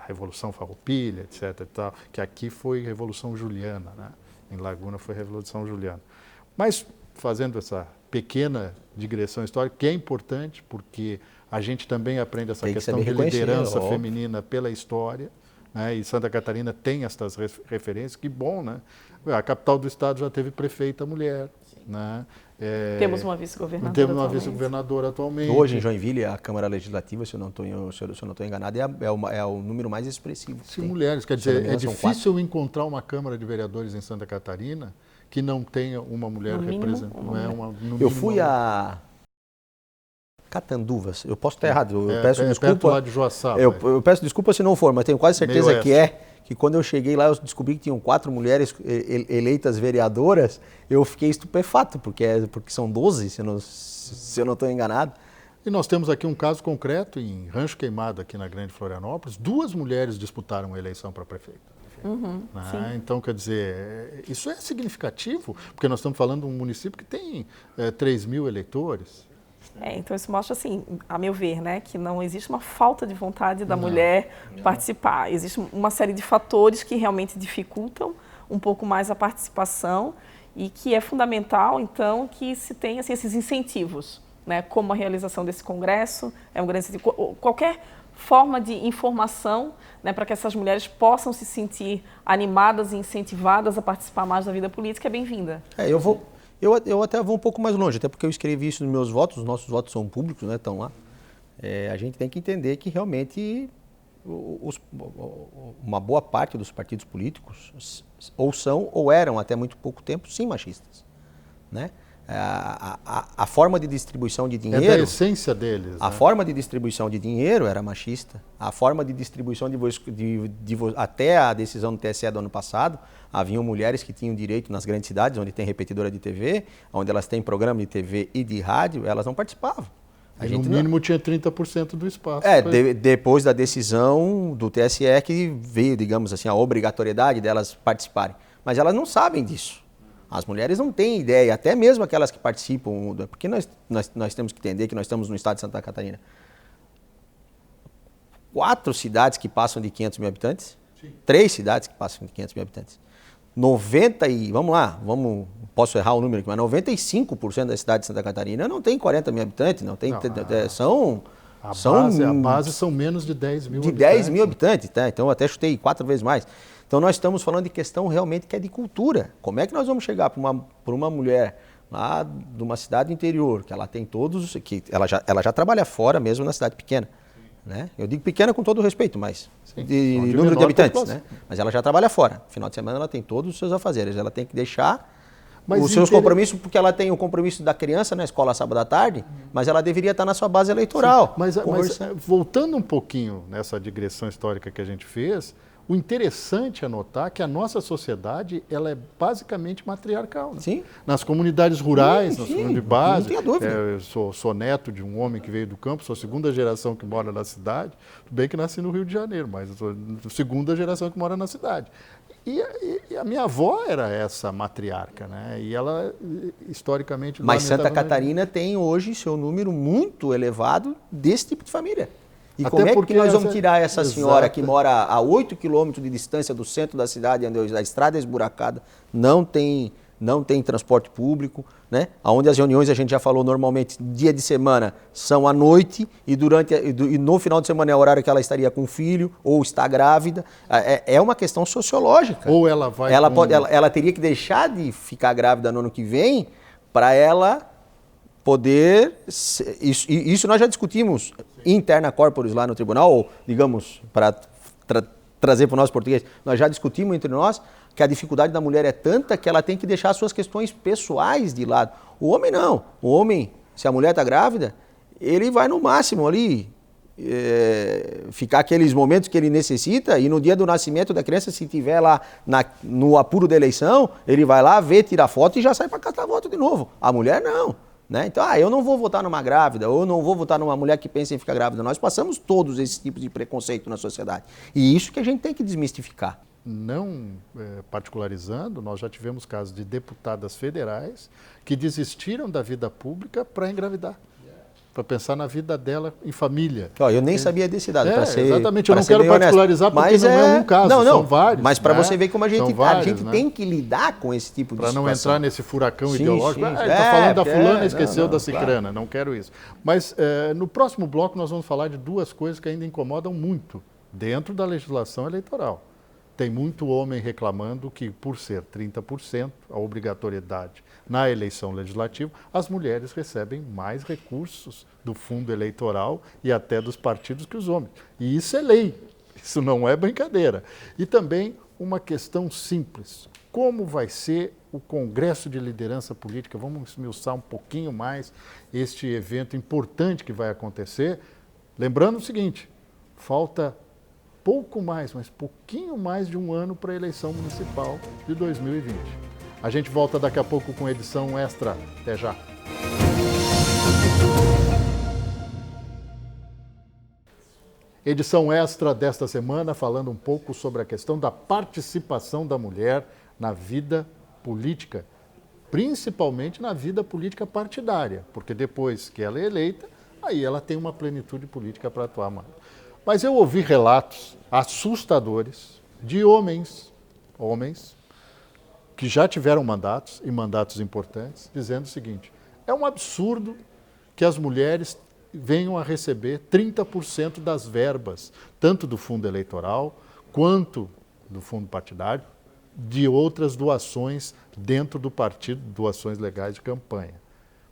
Revolução Farroupilha, etc. E tal, que aqui foi Revolução Juliana, né, em Laguna foi Revolução Juliana. Mas fazendo essa pequena digressão histórica, que é importante, porque a gente também aprende essa questão de liderança feminina pela história, né? E Santa Catarina tem estas referências, que bom, né? A capital do estado já teve prefeita mulher, né? Temos uma vice-governadora. Temos uma vice-governadora atualmente. Hoje em Joinville, a Câmara Legislativa, se eu não estou enganado, é o número mais expressivo. Sim, mulheres. Quer dizer, é difícil encontrar uma Câmara de Vereadores em Santa Catarina que não tenha uma mulher representando. Eu fui a Catanduvas, eu posso estar errado, eu peço desculpa. Perto lá de Joaçaba. Eu peço desculpa se não for, mas tenho quase certeza que quando eu cheguei lá, eu descobri que tinham 4 mulheres eleitas vereadoras, eu fiquei estupefato, porque são 12, se eu não estou enganado. E nós temos aqui um caso concreto em Rancho Queimado, aqui na Grande Florianópolis, 2 mulheres disputaram a eleição para prefeita. Então, quer dizer, isso é significativo, porque nós estamos falando de um município que tem 3 mil eleitores. Então isso mostra, assim, a meu ver, né, que não existe uma falta de vontade da mulher participar. Existe uma série de fatores que realmente dificultam um pouco mais a participação e que é fundamental, então, que se tenha assim, esses incentivos, né, como a realização desse congresso, é um grande incentivo. Qualquer forma de informação, né, para que essas mulheres possam se sentir animadas e incentivadas a participar mais da vida política é bem-vinda. Eu até vou um pouco mais longe, até porque eu escrevi isso nos meus votos, os nossos votos são públicos, né, estão lá. A gente tem que entender que realmente uma boa parte dos partidos políticos ou são ou eram até muito pouco tempo, sim, machistas, né? A forma de distribuição de dinheiro... É da essência deles. A forma de distribuição de dinheiro era machista. A forma de distribuição até a decisão do TSE do ano passado, haviam mulheres que tinham direito nas grandes cidades, onde tem repetidora de TV, onde elas têm programa de TV e de rádio, elas não participavam. No mínimo tinha 30% do espaço. Depois da decisão do TSE que veio, digamos assim, a obrigatoriedade delas participarem. Mas elas não sabem disso. As mulheres não têm ideia, até mesmo aquelas que participam, porque nós temos que entender que nós estamos no estado de Santa Catarina. 4 cidades que passam de 500 mil habitantes, sim. 3 cidades que passam de 500 mil habitantes. Posso errar o número aqui, mas 95% das cidades de Santa Catarina não tem 40 mil habitantes, A base são menos de 10 mil habitantes. De 10 mil habitantes, tá? Então eu até chutei 4 vezes mais. Então nós estamos falando de questão realmente que é de cultura. Como é que nós vamos chegar para uma mulher lá de uma cidade interior, que ela tem todos, que ela já trabalha fora mesmo na cidade pequena, né? Eu digo pequena com todo o respeito, mas de número de habitantes, né? Mas ela já trabalha fora. No final de semana ela tem todos os seus afazeres, ela tem que deixar os seus compromissos, porque ela tem o compromisso da criança na escola sábado à tarde, mas ela deveria estar na sua base eleitoral. Sim, mas voltando um pouquinho nessa digressão histórica que a gente fez, o interessante é notar que a nossa sociedade ela é basicamente matriarcal. Né? Sim. Nas comunidades rurais, nas comunidades de base. Não tenha dúvida. Eu sou neto de um homem que veio do campo, sou a segunda geração que mora na cidade. Tudo bem que nasci no Rio de Janeiro, mas eu sou a segunda geração que mora na cidade. E a minha avó era essa matriarca, né? E ela, historicamente... Mas Santa Catarina tem hoje seu número muito elevado desse tipo de família. E até como é que nós vamos tirar essa Exato. senhora que mora a 8 quilômetros de distância do centro da cidade, onde a estrada é esburacada, não tem transporte público, né? Onde as reuniões, a gente já falou, normalmente dia de semana são à noite e no final de semana é o horário que ela estaria com o filho ou está grávida. É uma questão sociológica. Ou ela vai... Ela teria que deixar de ficar grávida no ano que vem para ela poder... Isso nós já discutimos interna corporis lá no tribunal, ou digamos, para trazer para o nosso português, nós já discutimos entre nós que a dificuldade da mulher é tanta que ela tem que deixar suas questões pessoais de lado. O homem não. O homem, se a mulher está grávida, ele vai no máximo ali ficar aqueles momentos que ele necessita e no dia do nascimento da criança, se tiver lá no apuro da eleição, ele vai lá, vê, tira foto e já sai para catar voto de novo. A mulher não. Né? Então, eu não vou votar numa grávida, ou não vou votar numa mulher que pensa em ficar grávida. Nós passamos todos esses tipos de preconceito na sociedade. E isso que a gente tem que desmistificar. Não particularizando, nós já tivemos casos de deputadas federais que desistiram da vida pública para engravidar. Para pensar na vida dela em família. Eu nem sabia desse dado. Exatamente, eu não quero particularizar porque não é um caso, são vários. Mas para você ver como a gente tem que lidar com esse tipo de situação. Para não entrar nesse furacão ideológico. Ele está falando da fulana e esqueceu da cicrana, claro. Não quero isso. Mas no próximo bloco nós vamos falar de duas coisas que ainda incomodam muito dentro da legislação eleitoral. Tem muito homem reclamando que, por ser 30% a obrigatoriedade na eleição legislativa, as mulheres recebem mais recursos do fundo eleitoral e até dos partidos que os homens. E isso é lei, isso não é brincadeira. E também uma questão simples, como vai ser o Congresso de Liderança Política? Vamos esmiuçar um pouquinho mais este evento importante que vai acontecer. Lembrando o seguinte, falta pouco mais, mas pouquinho mais de um ano para a eleição municipal de 2020. A gente volta daqui a pouco com edição extra. Até já. Edição extra desta semana, falando um pouco sobre a questão da participação da mulher na vida política, principalmente na vida política partidária, porque depois que ela é eleita, aí ela tem uma plenitude política para atuar mais. Mas eu ouvi relatos assustadores de homens que já tiveram mandatos, e mandatos importantes, dizendo o seguinte, é um absurdo que as mulheres venham a receber 30% das verbas, tanto do fundo eleitoral, quanto do fundo partidário, de outras doações dentro do partido, doações legais de campanha.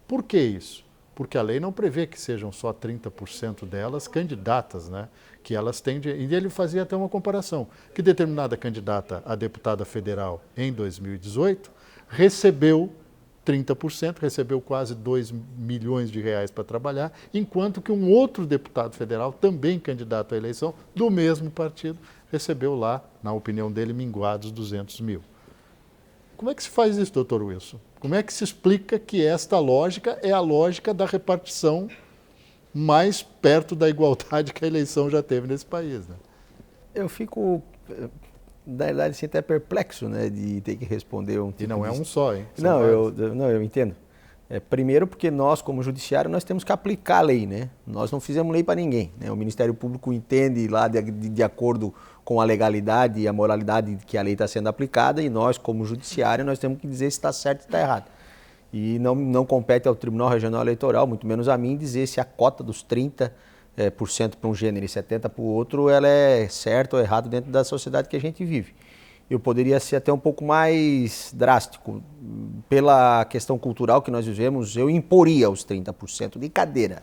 Por que isso? Porque a lei não prevê que sejam só 30% delas candidatas, né? Que elas têm de... E ele fazia até uma comparação, que determinada candidata a deputada federal em 2018 recebeu 30%, recebeu quase 2 milhões de reais para trabalhar, enquanto que um outro deputado federal, também candidato à eleição, do mesmo partido, recebeu lá, na opinião dele, minguados 200 mil. Como é que se faz isso, doutor Wilson? Como é que se explica que esta lógica é a lógica da repartição mais perto da igualdade que a eleição já teve nesse país, né? Eu fico, na verdade, assim, até perplexo, né, de ter que responder um tipo. E não é um só, hein? Não, eu entendo. Primeiro porque nós, como judiciário, nós temos que aplicar a lei, né? Nós não fizemos lei para ninguém, né? O Ministério Público entende lá de acordo com a legalidade e a moralidade que a lei está sendo aplicada e nós, como judiciário, nós temos que dizer se está certo ou está errado. E não compete ao Tribunal Regional Eleitoral, muito menos a mim, dizer se a cota dos 30% para um gênero e 70% para o outro, ela é certa ou errada dentro da sociedade que a gente vive. Eu poderia ser até um pouco mais drástico. Pela questão cultural que nós vivemos, eu imporia os 30% de cadeira.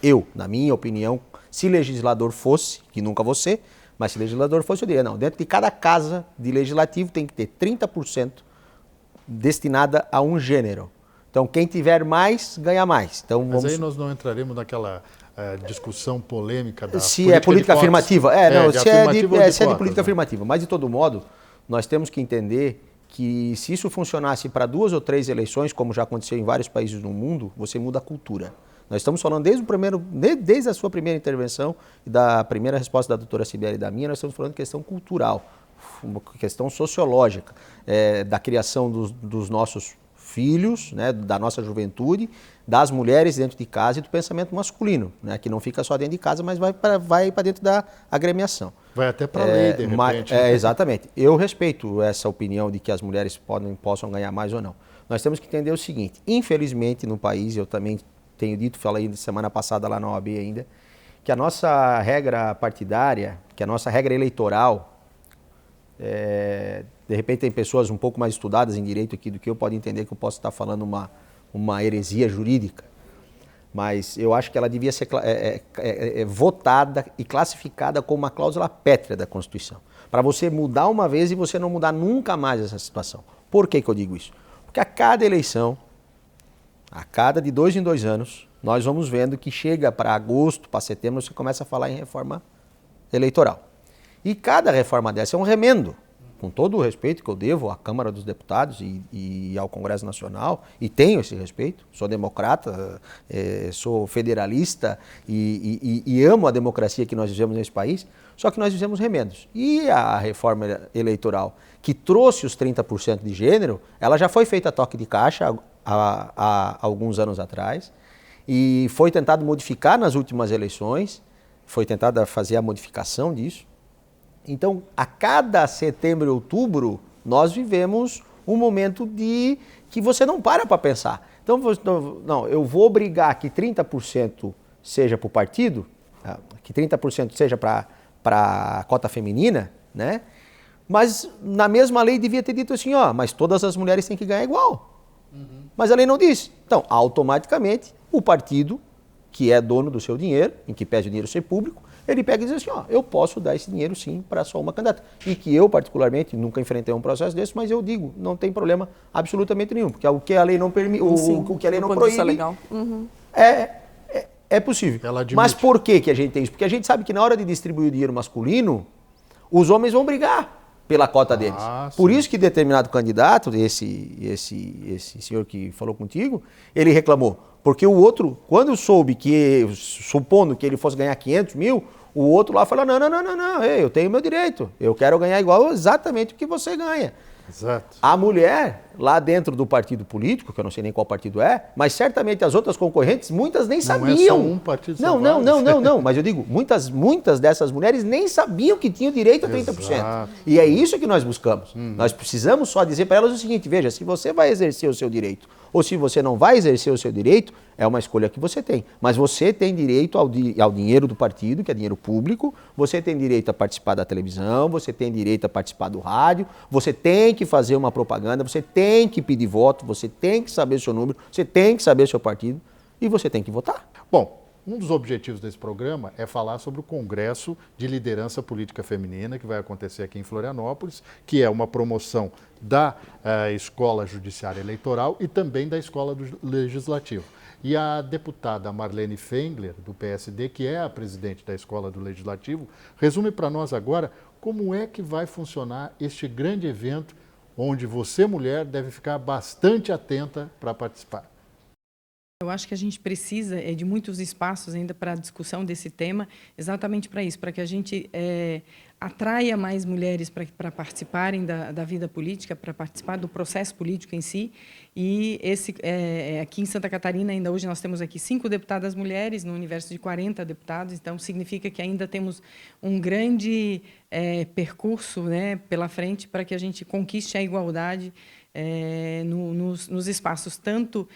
Eu, na minha opinião, se legislador fosse, que nunca vou ser, mas se legislador fosse, eu diria, não, dentro de cada casa de legislativo tem que ter 30% destinada a um gênero. Então, quem tiver mais, ganha mais. Então, Mas aí nós não entraremos naquela discussão polêmica da se é política afirmativa. Se é de política afirmativa. Mas, de todo modo, nós temos que entender que se isso funcionasse para 2 ou 3 eleições, como já aconteceu em vários países no mundo, você muda a cultura. Nós estamos falando desde a sua primeira intervenção e da primeira resposta da doutora Sibeli e da minha, nós estamos falando de questão cultural, uma questão sociológica, da criação dos nossos filhos, né, da nossa juventude, das mulheres dentro de casa e do pensamento masculino, né, que não fica só dentro de casa, mas vai para dentro da agremiação. Vai até para a lei, de repente. Exatamente. Eu respeito essa opinião de que as mulheres possam ganhar mais ou não. Nós temos que entender o seguinte, infelizmente no país, eu também tenho dito, falei semana passada lá na OAB ainda, que a nossa regra partidária, que a nossa regra eleitoral, de repente tem pessoas um pouco mais estudadas em direito aqui do que eu, podem entender que eu posso estar falando uma heresia jurídica, mas eu acho que ela devia ser votada e classificada como uma cláusula pétrea da Constituição, para você mudar uma vez e você não mudar nunca mais essa situação. Por que eu digo isso? Porque a cada eleição, a cada de 2 em 2 anos, nós vamos vendo que chega para agosto, para setembro, você começa a falar em reforma eleitoral. E cada reforma dessa é um remendo, com todo o respeito que eu devo à Câmara dos Deputados e ao Congresso Nacional, e tenho esse respeito, sou democrata, sou federalista e amo a democracia que nós vivemos nesse país, só que nós fizemos remendos. E a reforma eleitoral, que trouxe os 30% de gênero, ela já foi feita a toque de caixa há alguns anos atrás, e foi tentado modificar nas últimas eleições, foi tentada fazer a modificação disso. Então, a cada setembro e outubro, nós vivemos um momento que você não para pensar. Então, não, eu vou obrigar que 30% seja para o partido, que 30% seja para a cota feminina, né? Mas na mesma lei devia ter dito assim, mas todas as mulheres têm que ganhar igual. Mas a lei não diz. Então, automaticamente, o partido, que é dono do seu dinheiro, em que pese o dinheiro ser público, ele pega e diz assim, eu posso dar esse dinheiro sim para só uma candidata. E que eu, particularmente, nunca enfrentei um processo desse, mas eu digo, não tem problema absolutamente nenhum, porque o que a lei não permite, o que a lei não proíbe, legal. É possível. Mas por que a gente tem isso? Porque a gente sabe que na hora de distribuir o dinheiro masculino, os homens vão brigar pela cota deles. Por isso que determinado candidato, esse senhor que falou contigo, ele reclamou. Porque o outro, quando soube supondo que ele fosse ganhar 500 mil, o outro lá falou, não, eu tenho meu direito, eu quero ganhar igual exatamente o que você ganha. Exato. A mulher, lá dentro do partido político, que eu não sei nem qual partido é, mas certamente as outras concorrentes, muitas nem sabiam. Não é só um partido. Não, mas eu digo, muitas dessas mulheres nem sabiam que tinham direito a 30%. Exato. E é isso que nós buscamos. Nós precisamos só dizer para elas o seguinte, veja, se você vai exercer o seu direito ou se você não vai exercer o seu direito, é uma escolha que você tem. Mas você tem direito ao dinheiro do partido, que é dinheiro público, você tem direito a participar da televisão, você tem direito a participar do rádio, você tem que fazer uma propaganda, você tem que pedir voto, você tem que saber o seu número, você tem que saber o seu partido e você tem que votar. Bom, um dos objetivos desse programa é falar sobre o Congresso de Liderança Política Feminina, que vai acontecer aqui em Florianópolis, que é uma promoção da Escola Judiciária Eleitoral e também da Escola do Legislativo. E a deputada Marlene Fengler, do PSD, que é a presidente da Escola do Legislativo, resume para nós agora como é que vai funcionar este grande evento, onde você, mulher, deve ficar bastante atenta para participar. Eu acho que a gente precisa de muitos espaços ainda para a discussão desse tema, exatamente para isso, para que a gente atraia mais mulheres para participarem da vida política, para participar do processo político em si. E aqui em Santa Catarina, ainda hoje, nós temos aqui 5 deputadas mulheres, no universo de 40 deputados, então significa que ainda temos um grande percurso, né, pela frente para que a gente conquiste a igualdade nos espaços, tanto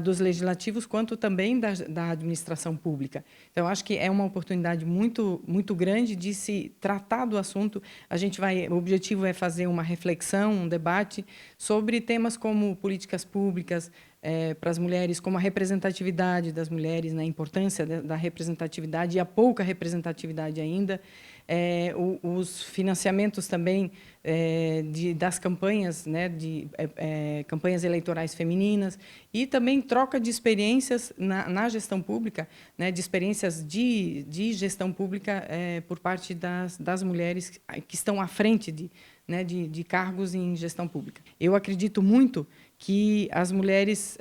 dos legislativos quanto também da administração pública. Então, acho que é uma oportunidade muito, muito grande de se tratar do assunto. O objetivo é fazer uma reflexão, um debate sobre temas como políticas públicas para as mulheres, como a representatividade das mulheres, né, a importância da representatividade e a pouca representatividade ainda, os financiamentos também das campanhas, né, campanhas eleitorais femininas, e também troca de experiências na gestão pública, né, de experiências de gestão pública por parte das mulheres que estão à frente de cargos em gestão pública. Eu acredito muito que as mulheres,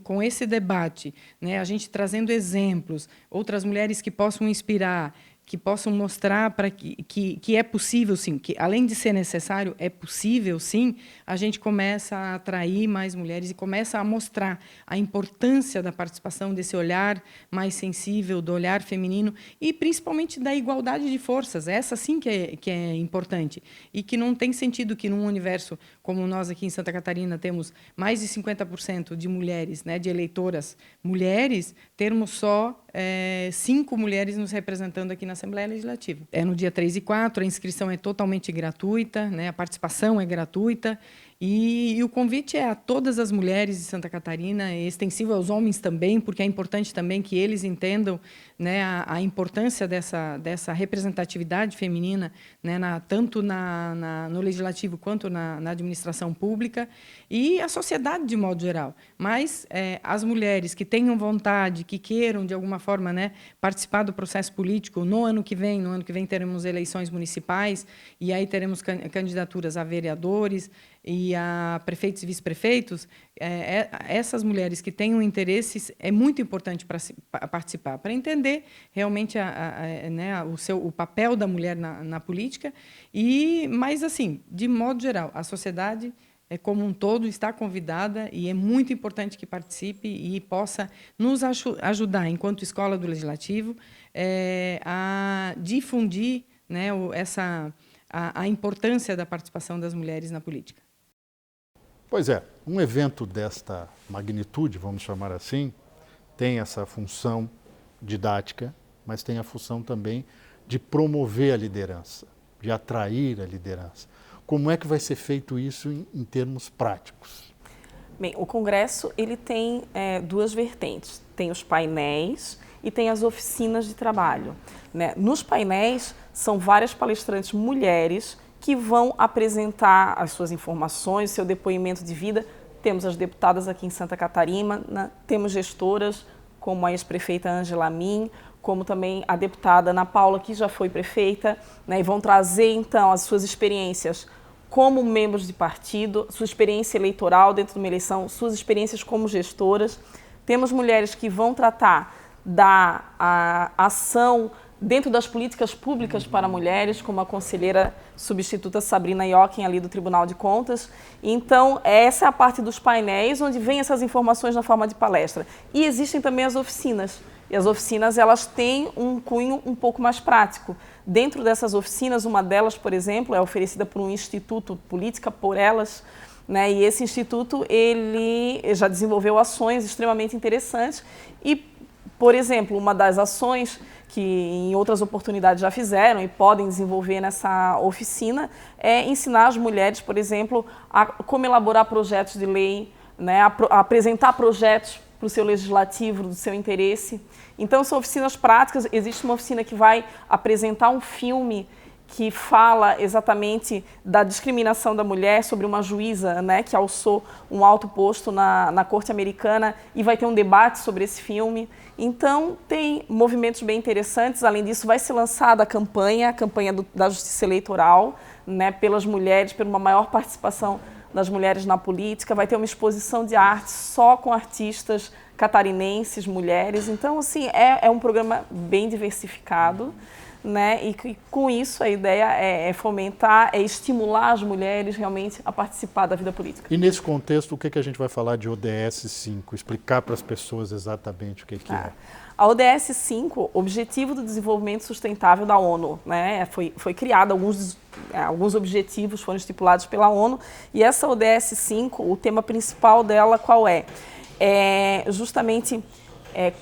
com esse debate, né, a gente trazendo exemplos, outras mulheres que possam inspirar, que possam mostrar para que é possível, sim, que além de ser necessário, é possível, sim, a gente começa a atrair mais mulheres e começa a mostrar a importância da participação, desse olhar mais sensível, do olhar feminino e, principalmente, da igualdade de forças. Essa, sim, que é importante. E que não tem sentido que, num universo como nós aqui em Santa Catarina temos mais de 50% de mulheres, né, de eleitoras mulheres, termos só 5 mulheres nos representando aqui na Assembleia Legislativa. É no dia 3 e 4, a inscrição é totalmente gratuita, né, a participação é gratuita, e o convite é a todas as mulheres de Santa Catarina, é extensivo aos homens também, porque é importante também que eles entendam, né, a importância dessa representatividade feminina, né, tanto no Legislativo quanto na administração pública, e a sociedade de modo geral. Mas as mulheres que tenham vontade, que queiram, de alguma forma, né, participar do processo político, no ano que vem teremos eleições municipais, e aí teremos candidaturas a vereadores e a prefeitos e vice-prefeitos, essas mulheres que tenham interesses, é muito importante para participar, para entender realmente o papel da mulher na política, mas, assim, de modo geral, a sociedade como um todo está convidada e é muito importante que participe e possa nos ajudar, enquanto Escola do Legislativo, a difundir, né, a importância da participação das mulheres na política. Pois é, um evento desta magnitude, vamos chamar assim, tem essa função didática, mas tem a função também de promover a liderança, de atrair a liderança. Como é que vai ser feito isso em termos práticos? Bem, o Congresso ele tem 2 vertentes. Tem os painéis e tem as oficinas de trabalho, né? Nos painéis, são várias palestrantes mulheres que vão apresentar as suas informações, seu depoimento de vida. Temos as deputadas aqui em Santa Catarina, né? Temos gestoras, como a ex-prefeita Ângela Min, como também a deputada Ana Paula, que já foi prefeita, né? E vão trazer, então, as suas experiências como membros de partido, sua experiência eleitoral dentro de uma eleição, suas experiências como gestoras. Temos mulheres que vão tratar da ação dentro das políticas públicas para mulheres, como a conselheira substituta Sabrina Iocchim, ali do Tribunal de Contas. Então, essa é a parte dos painéis, onde vem essas informações na forma de palestra. E existem também as oficinas. E as oficinas, elas têm um cunho um pouco mais prático. Dentro dessas oficinas, uma delas, por exemplo, é oferecida por um instituto Política por Elas, né? E esse instituto, ele já desenvolveu ações extremamente interessantes e, por exemplo, uma das ações que em outras oportunidades já fizeram e podem desenvolver nessa oficina é ensinar as mulheres, por exemplo, a como elaborar projetos de lei, né? A apresentar projetos para o seu legislativo, do seu interesse. Então, são oficinas práticas. Existe uma oficina que vai apresentar um filme que fala exatamente da discriminação da mulher, sobre uma juíza, né, que alçou um alto posto na Corte Americana, e vai ter um debate sobre esse filme. Então, tem movimentos bem interessantes. Além disso, vai ser lançada a campanha da Justiça Eleitoral, né, pelas mulheres, por uma maior participação das mulheres na política. Vai ter uma exposição de arte só com artistas catarinenses, mulheres. Então, assim, é um programa bem diversificado, né? E com isso a ideia é fomentar, é estimular as mulheres realmente a participar da vida política. E nesse contexto, o que a gente vai falar de ODS 5? Explicar para as pessoas exatamente o que é. A ODS 5, Objetivo do Desenvolvimento Sustentável da ONU, né? Foi criada, alguns objetivos foram estipulados pela ONU, e essa ODS 5, o tema principal dela qual é? É justamente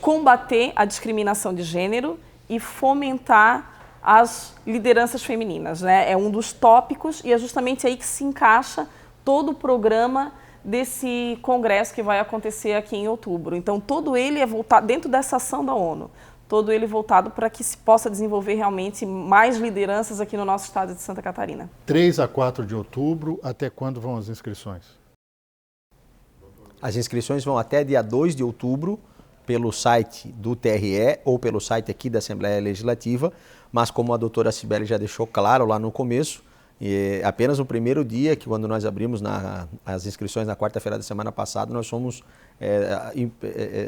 combater a discriminação de gênero e fomentar as lideranças femininas, né? É um dos tópicos e é justamente aí que se encaixa todo o programa desse congresso que vai acontecer aqui em outubro. Então, todo ele é voltado dentro dessa ação da ONU. todo ele voltado para que se possa desenvolver realmente mais lideranças aqui no nosso estado de Santa Catarina. 3 a 4 de outubro, até quando vão as inscrições? As inscrições vão até dia 2 de outubro, pelo site do TRE ou pelo site aqui da Assembleia Legislativa, mas como a doutora Cibele já deixou claro lá no começo, apenas no primeiro dia, que quando nós abrimos as inscrições na quarta-feira da semana passada, nós fomos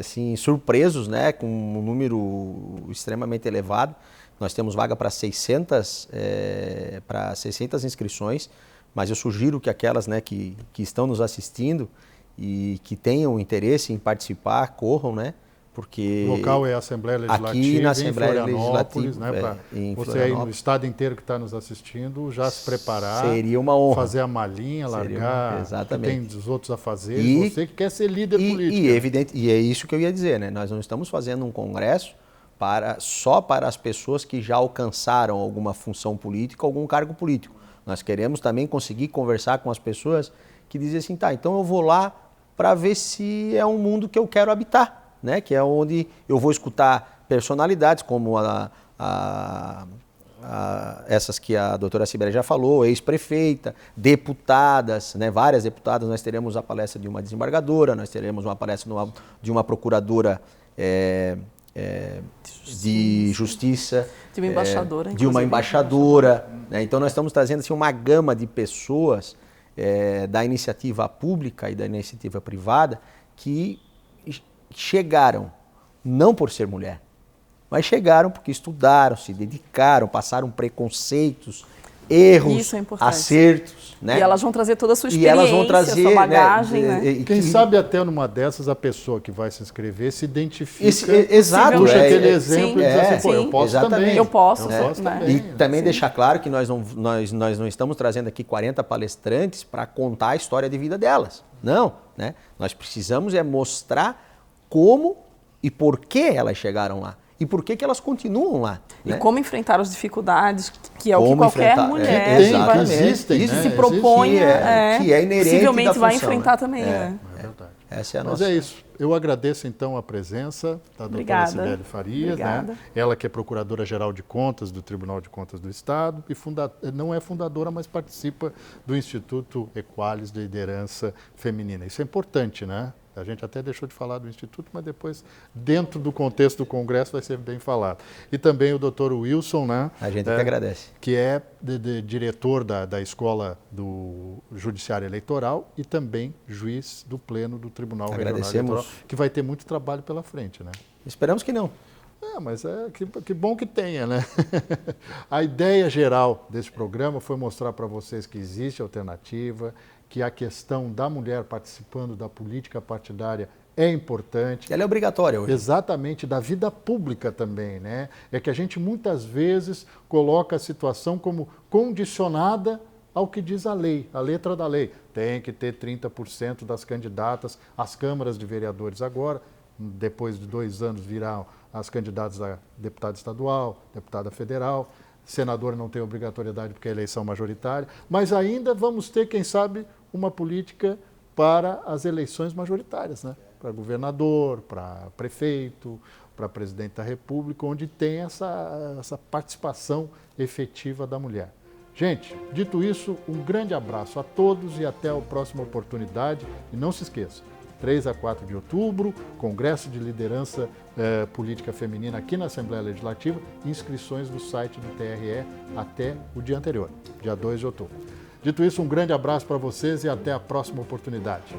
assim, surpresos, né, com um número extremamente elevado. Nós temos vaga para 600 inscrições, mas eu sugiro que aquelas, né, que estão nos assistindo e que tenham interesse em participar, corram, né? Porque o local é a Assembleia Legislativa, aqui na Assembleia em Florianópolis, Legislativa, né, você aí no estado inteiro que está nos assistindo, já se preparar. Seria uma honra. Fazer a malinha, largar, exatamente. Que tem os outros a fazer, você que quer ser líder político. E é isso que eu ia dizer, né? Nós não estamos fazendo um congresso só para as pessoas que já alcançaram alguma função política, algum cargo político. Nós queremos também conseguir conversar com as pessoas que dizem assim, tá, então eu vou lá para ver se é um mundo que eu quero habitar. Né, que é onde eu vou escutar personalidades como essas que a doutora Cibele já falou, ex-prefeita, deputadas, né, várias deputadas. Nós teremos a palestra de uma desembargadora, nós teremos uma palestra de uma procuradora de justiça, de uma embaixadora, de uma embaixadora. Né, então nós estamos trazendo assim, uma gama de pessoas da iniciativa pública e da iniciativa privada que chegaram, não por ser mulher, mas chegaram porque estudaram, se dedicaram, passaram preconceitos, erros, acertos. Né? E elas vão trazer toda a sua experiência, a sua bagagem. Né? Quem sabe até numa dessas a pessoa que vai se inscrever se identifica. Exato. Puxa aquele exemplo e diz assim, pô, eu posso também. Eu posso. também. E também deixar claro que nós não estamos trazendo aqui 40 palestrantes para contar a história de vida delas. Não. Né? Nós precisamos mostrar como e por que elas chegaram lá. E por que elas continuam lá. E né? como enfrentar as dificuldades, que é o que qualquer mulher que existem, se propõe, que é inerente possivelmente da função, vai enfrentar né? também. Né? É verdade. Essa é a Mas nossa... é isso. Eu agradeço então a presença da doutora Cibele Farias, né? Ela que é Procuradora-Geral de Contas do Tribunal de Contas do Estado e não é fundadora, mas participa do Instituto Equalis de Liderança Feminina. Isso é importante, né? A gente até deixou de falar do Instituto, mas depois, dentro do contexto do Congresso, vai ser bem falado. E também o doutor Wilson, né? A gente que agradece. Que é diretor da Escola do Judiciário Eleitoral e também juiz do Pleno do Tribunal Regional Eleitoral, que vai ter muito trabalho pela frente, né? Esperamos que não. Mas que bom que tenha, né? A ideia geral desse programa foi mostrar para vocês que existe alternativa, que a questão da mulher participando da política partidária é importante. Ela é obrigatória hoje. Exatamente, da vida pública também, né? É que a gente muitas vezes coloca a situação como condicionada ao que diz a lei, a letra da lei. Tem que ter 30% das candidatas às câmaras de vereadores agora, depois de 2 anos virão as candidatas a deputada estadual, deputada federal. Senador não tem obrigatoriedade porque é eleição majoritária, mas ainda vamos ter, quem sabe, uma política para as eleições majoritárias, né? Para governador, para prefeito, para presidente da República, onde tem essa participação efetiva da mulher. Gente, dito isso, um grande abraço a todos e até a próxima oportunidade. E não se esqueça, 3 a 4 de outubro, Congresso de Liderança Política Feminina aqui na Assembleia Legislativa, inscrições no site do TRE até o dia anterior, dia 2 de outubro. Dito isso, um grande abraço para vocês e até a próxima oportunidade.